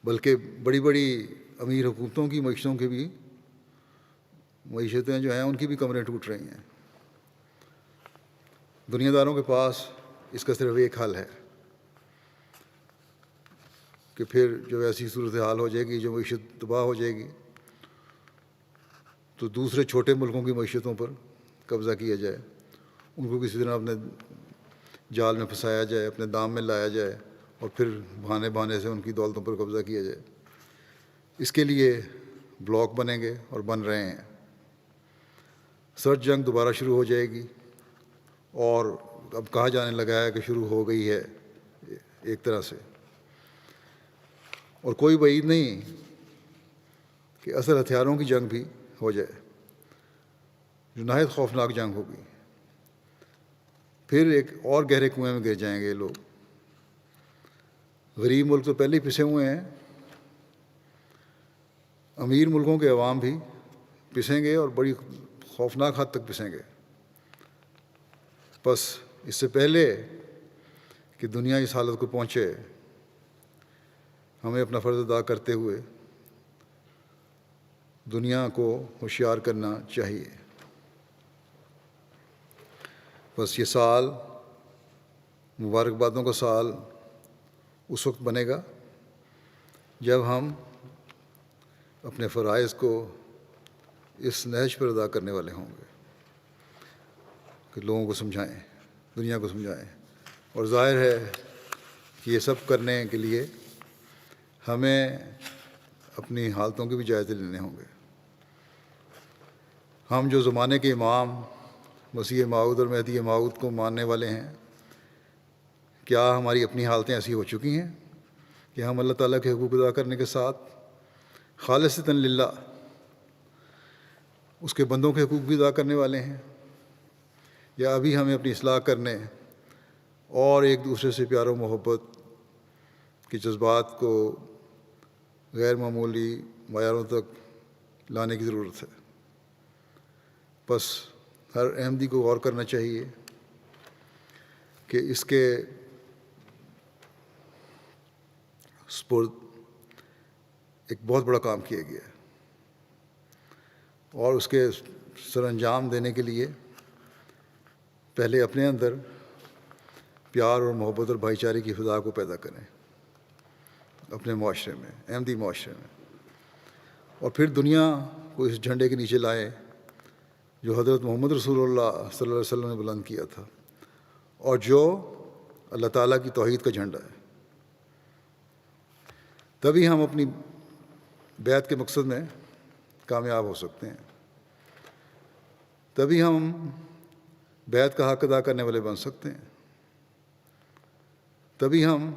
بلکہ بڑی بڑی امیر حکومتوں کی معیشتوں کی بھی معیشتیں جو ہیں ان کی بھی کمریں ٹوٹ رہی ہیں۔ دنیا داروں کے پاس اس کا صرف ایک حل ہے کہ پھر جو ایسی صورتحال ہو جائے گی، جو معیشت تباہ ہو جائے گی، تو دوسرے چھوٹے ملکوں کی معیشتوں پر قبضہ کیا جائے، ان کو کسی طرح اپنے جال میں پھنسایا جائے، اپنے دام میں لایا جائے، اور پھر بہانے بہانے سے ان کی دولتوں پر قبضہ کیا جائے۔ اس کے لیے بلاک بنیں گے اور بن رہے ہیں۔ سرد جنگ دوبارہ شروع ہو جائے گی، اور اب کہا جانے لگا ہے کہ شروع ہو گئی ہے ایک طرح سے، اور کوئی بعید نہیں کہ اصل ہتھیاروں کی جنگ بھی ہو جائے، جو نہایت خوفناک جنگ ہوگی۔ پھر ایک اور گہرے کنویں میں گر جائیں گے یہ لوگ۔ غریب ملک تو پہلے ہی پسے ہوئے ہیں، امیر ملکوں کے عوام بھی پسیں گے، اور بڑی خوفناک حد تک پسیں گے۔ بس اس سے پہلے کہ دنیا اس حالت کو پہنچے، ہمیں اپنا فرض ادا کرتے ہوئے دنیا کو ہوشیار کرنا چاہیے۔ بس یہ سال مبارکبادوں کا سال اس وقت بنے گا جب ہم اپنے فرائض کو اس نہج پر ادا کرنے والے ہوں گے کہ لوگوں کو سمجھائیں، دنیا کو سمجھائیں، اور ظاہر ہے کہ یہ سب کرنے کے لیے ہمیں اپنی حالتوں کے بھی جائزے لینے ہوں گے۔ ہم جو زمانے کے امام مسیح موعود اور مہدی موعود کو ماننے والے ہیں، کیا ہماری اپنی حالتیں ایسی ہو چکی ہیں کہ ہم اللہ تعالیٰ کے حقوق ادا کرنے کے ساتھ خالصتاً للہ اس کے بندوں کے حقوق بھی ادا کرنے والے ہیں، یا ابھی ہمیں اپنی اصلاح کرنے اور ایک دوسرے سے پیار و محبت کے جذبات کو غیر معمولی معیاروں تک لانے کی ضرورت ہے؟ بس ہر احمدی کو غور کرنا چاہیے کہ اس کے سپرد ایک بہت بڑا کام کیا گیا ہے، اور اس کے سر انجام دینے کے لیے پہلے اپنے اندر پیار اور محبت اور بھائی چارے کی فضا کو پیدا کریں اپنے معاشرے میں، احمدی معاشرے میں، اور پھر دنیا کو اس جھنڈے کے نیچے لائیں جو حضرت محمد رسول اللہ صلی اللہ علیہ وسلم نے بلند کیا تھا، اور جو اللہ تعالیٰ کی توحید کا جھنڈا ہے، تبھی ہم اپنی بیعت کے مقصد میں کامیاب ہو سکتے ہیں، تبھی ہم بیعت کا حق ادا کرنے والے بن سکتے ہیں، تبھی ہم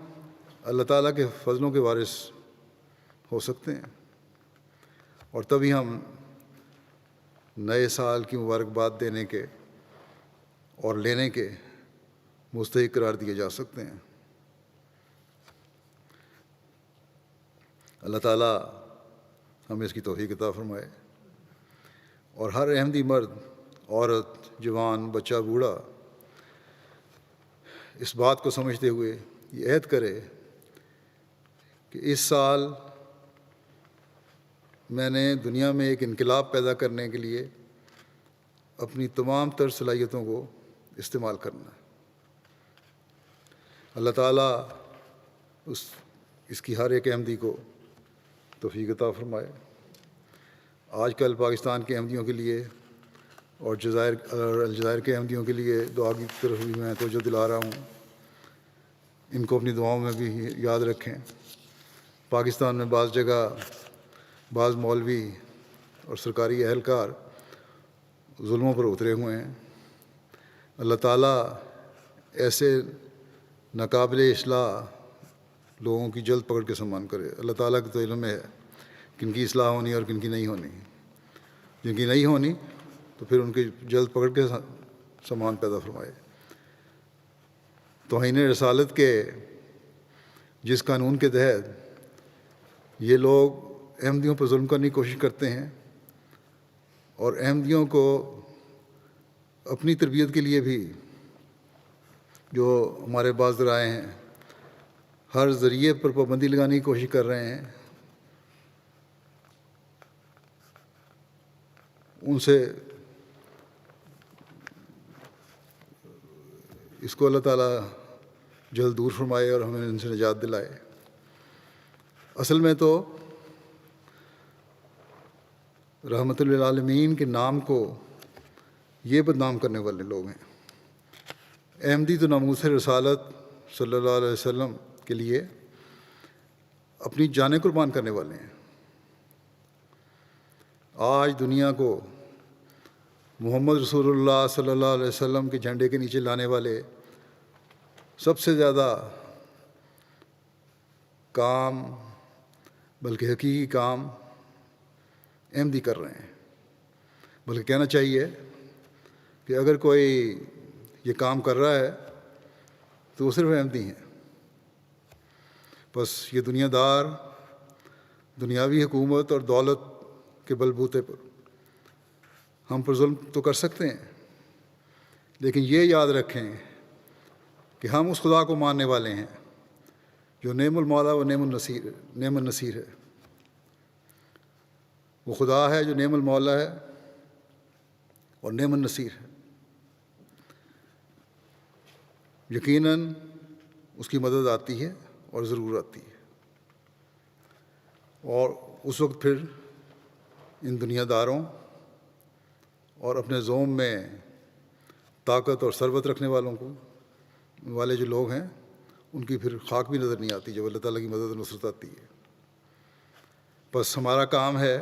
اللہ تعالیٰ کے فضلوں کے وارث ہو سکتے ہیں، اور تبھی ہم نئے سال کی مبارکباد دینے کے اور لینے کے مستحق قرار دیے جا سکتے ہیں۔ اللہ تعالیٰ ہمیں اس کی توفیق عطا فرمائے، اور ہر احمدی مرد، عورت، جوان، بچہ، بوڑھا اس بات کو سمجھتے ہوئے یہ عہد کرے کہ اس سال میں نے دنیا میں ایک انقلاب پیدا کرنے کے لیے اپنی تمام تر صلاحیتوں کو استعمال کرنا ہے۔ اللہ تعالیٰ اس کی ہر ایک احمدی کو توفیق عطا فرمائے۔ آج کل پاکستان کے احمدیوں کے لیے اور الجزائر کے احمدیوں کے لیے دعا کی طرف بھی میں توجہ دلا رہا ہوں، ان کو اپنی دعاؤں میں بھی یاد رکھیں۔ پاکستان میں بعض جگہ بعض مولوی اور سرکاری اہلکار ظلموں پر اترے ہوئے ہیں۔ اللہ تعالیٰ ایسے ناقابل اصلاح لوگوں کی جلد پکڑ کے سامان کرے۔ اللہ تعالیٰ کے تو علم ہے کن کی اصلاح ہونی اور کن کی نہیں ہونی۔ جن کی نہیں ہونی تو پھر ان کی جلد پکڑ کے سامان پیدا فرمائے۔ توہین رسالت کے جس قانون کے تحت یہ لوگ احمدیوں پر ظلم کرنے کی کوشش کرتے ہیں، اور احمدیوں کو اپنی تربیت کے لیے بھی جو ہمارے بعض ذرائع ہیں ہر ذریعے پر پابندی لگانے کی کوشش کر رہے ہیں، ان سے اس کو اللہ تعالیٰ جلد دور فرمائے اور ہمیں ان سے نجات دلائے۔ اصل میں تو رحمت للعالمین کے نام کو یہ بدنام کرنے والے لوگ ہیں۔ احمدی تو ناموس رسالت صلی اللہ علیہ وسلم کے لیے اپنی جانیں قربان کرنے والے ہیں۔ آج دنیا کو محمد رسول اللہ صلی اللہ علیہ وسلم کے جھنڈے کے نیچے لانے والے سب سے زیادہ کام، بلکہ حقیقی کام احمدی کر رہے ہیں۔ بلکہ کہنا چاہیے کہ اگر کوئی یہ کام کر رہا ہے تو وہ صرف احمدی ہیں۔ بس یہ دنیا دار دنیاوی حکومت اور دولت کے بل بوتے پر ہم پر ظلم تو کر سکتے ہیں، لیکن یہ یاد رکھیں کہ ہم اس خدا کو ماننے والے ہیں جو نعم المولا و نعم النصیر ہے۔ وہ خدا ہے جو نعم المولا ہے اور نعم النصیر ہے۔ یقیناً اس کی مدد آتی ہے اور ضرور آتی ہے، اور اس وقت پھر ان دنیا داروں اور اپنے زوم میں طاقت اور ثروت رکھنے والے جو لوگ ہیں ان کی پھر خاک بھی نظر نہیں آتی جب اللہ تعالیٰ کی مدد اور نصرت آتی ہے۔ بس ہمارا کام ہے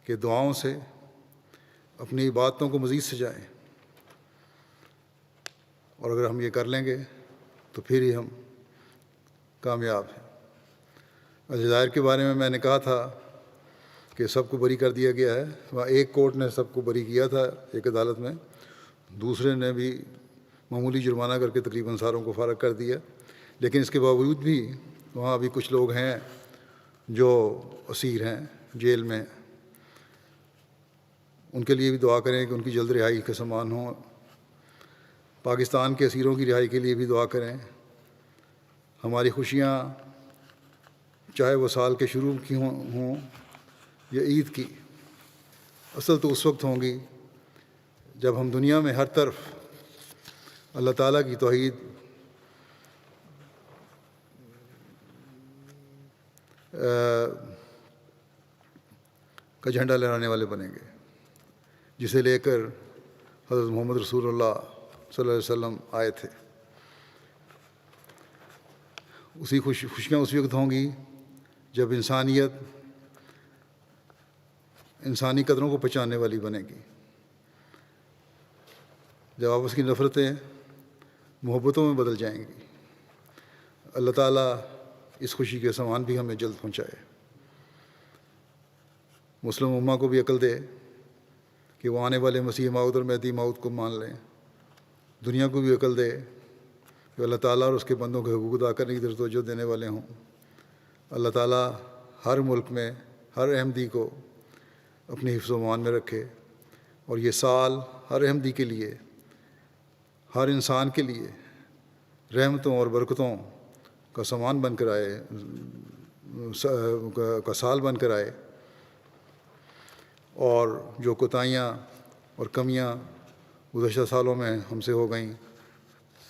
کہ دعاؤں سے اپنی عبادتوں کو مزید سجائیں، اور اگر ہم یہ کر لیں گے تو پھر ہی ہم کامیاب ہیں۔ الجزائر کے بارے میں نے کہا تھا کہ سب کو بری کر دیا گیا ہے۔ وہاں ایک کورٹ نے سب کو بری کیا تھا ایک عدالت میں، دوسرے نے بھی معمولی جرمانہ کر کے تقریباً ساروں کو فارغ کر دیا، لیکن اس کے باوجود بھی وہاں ابھی کچھ لوگ ہیں جو اسیر ہیں، جیل میں۔ ان کے لیے بھی دعا کریں کہ ان کی جلد رہائی کا سامان ہو۔ پاکستان کے اسیروں کی رہائی کے لیے بھی دعا کریں۔ ہماری خوشیاں چاہے وہ سال کے شروع کی ہوں یا عید کی، اصل تو اس وقت ہوں گی جب ہم دنیا میں ہر طرف اللہ تعالیٰ کی توحید کا جھنڈا لہرانے والے بنیں گے، جسے لے کر حضرت محمد رسول اللہ صلی اللہ علیہ وسلم آئے تھے۔ اسی خوشیاں اسی وقت ہوں گی جب انسانیت انسانی قدروں کو پہچاننے والی بنے گی، جب آپس کی نفرتیں محبتوں میں بدل جائیں گی۔ اللہ تعالیٰ اس خوشی کے سامان بھی ہمیں جلد پہنچائے۔ مسلم امہ کو بھی عقل دے کہ وہ آنے والے مسیح موعود اور مہدی موعود کو مان لیں۔ دنیا کو بھی عقل دے کہ اللہ تعالیٰ اور اس کے بندوں کے حقوق ادا کرنے کی طرف توجہ دینے والے ہوں۔ اللہ تعالیٰ ہر ملک میں ہر احمدی کو اپنی حفظ و امان میں رکھے، اور یہ سال ہر احمدی کے لیے، ہر انسان کے لیے رحمتوں اور برکتوں کا سامان بن کر آئے، کا سال بن کر آئے، اور جو کوتاہیاں اور کمیاں گزشتہ سالوں میں ہم سے ہو گئیں،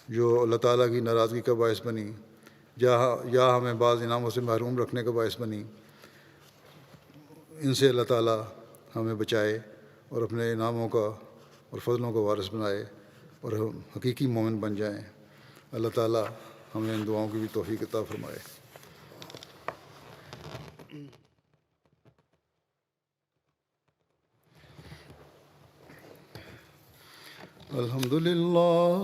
جو اللہ تعالیٰ کی ناراضگی کا باعث بنی یا ہمیں بعض انعاموں سے محروم رکھنے کا باعث بنی، ان سے اللہ تعالیٰ ہمیں بچائے اور اپنے انعاموں کا اور فضلوں کا وارث بنائے اور ہم حقیقی مومن بن جائیں۔ اللہ تعالیٰ ہمیں ان دعاؤں کی بھی توفیق عطا فرمائے۔ الحمد للہ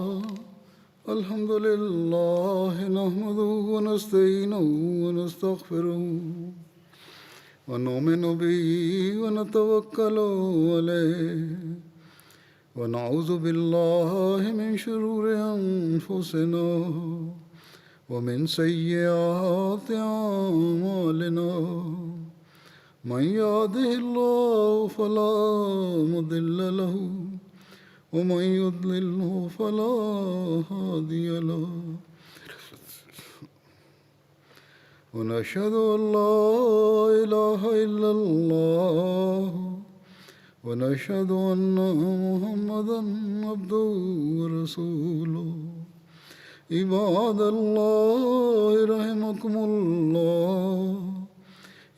نحمده ونستعینه ونستغفره ونؤمن به ونتوکل علیہ ونعوذ باللہ من شرور انفسنا ومن سیئات اعمالنا من يهده الله فلا مضل له ومن يضلله فلا هادي له ونشهد أن لا إله إلا الله ونشهد أن محمدا عبده ورسوله عباد الله رحمكم الله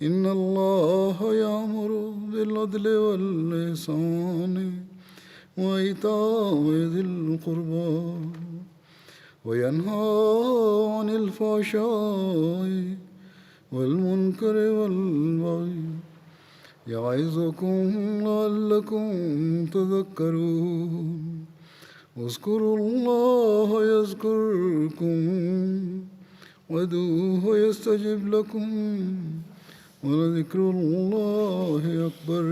إن الله يأمر بالعدل والإحسان وإيتاء ذي القربى وينهى عن الفحشاء والمنكر والبغي يعظكم لعلكم تذكرون اذكروا الله يذكركم وادعوه يستجب لكم ولذكر الله أكبر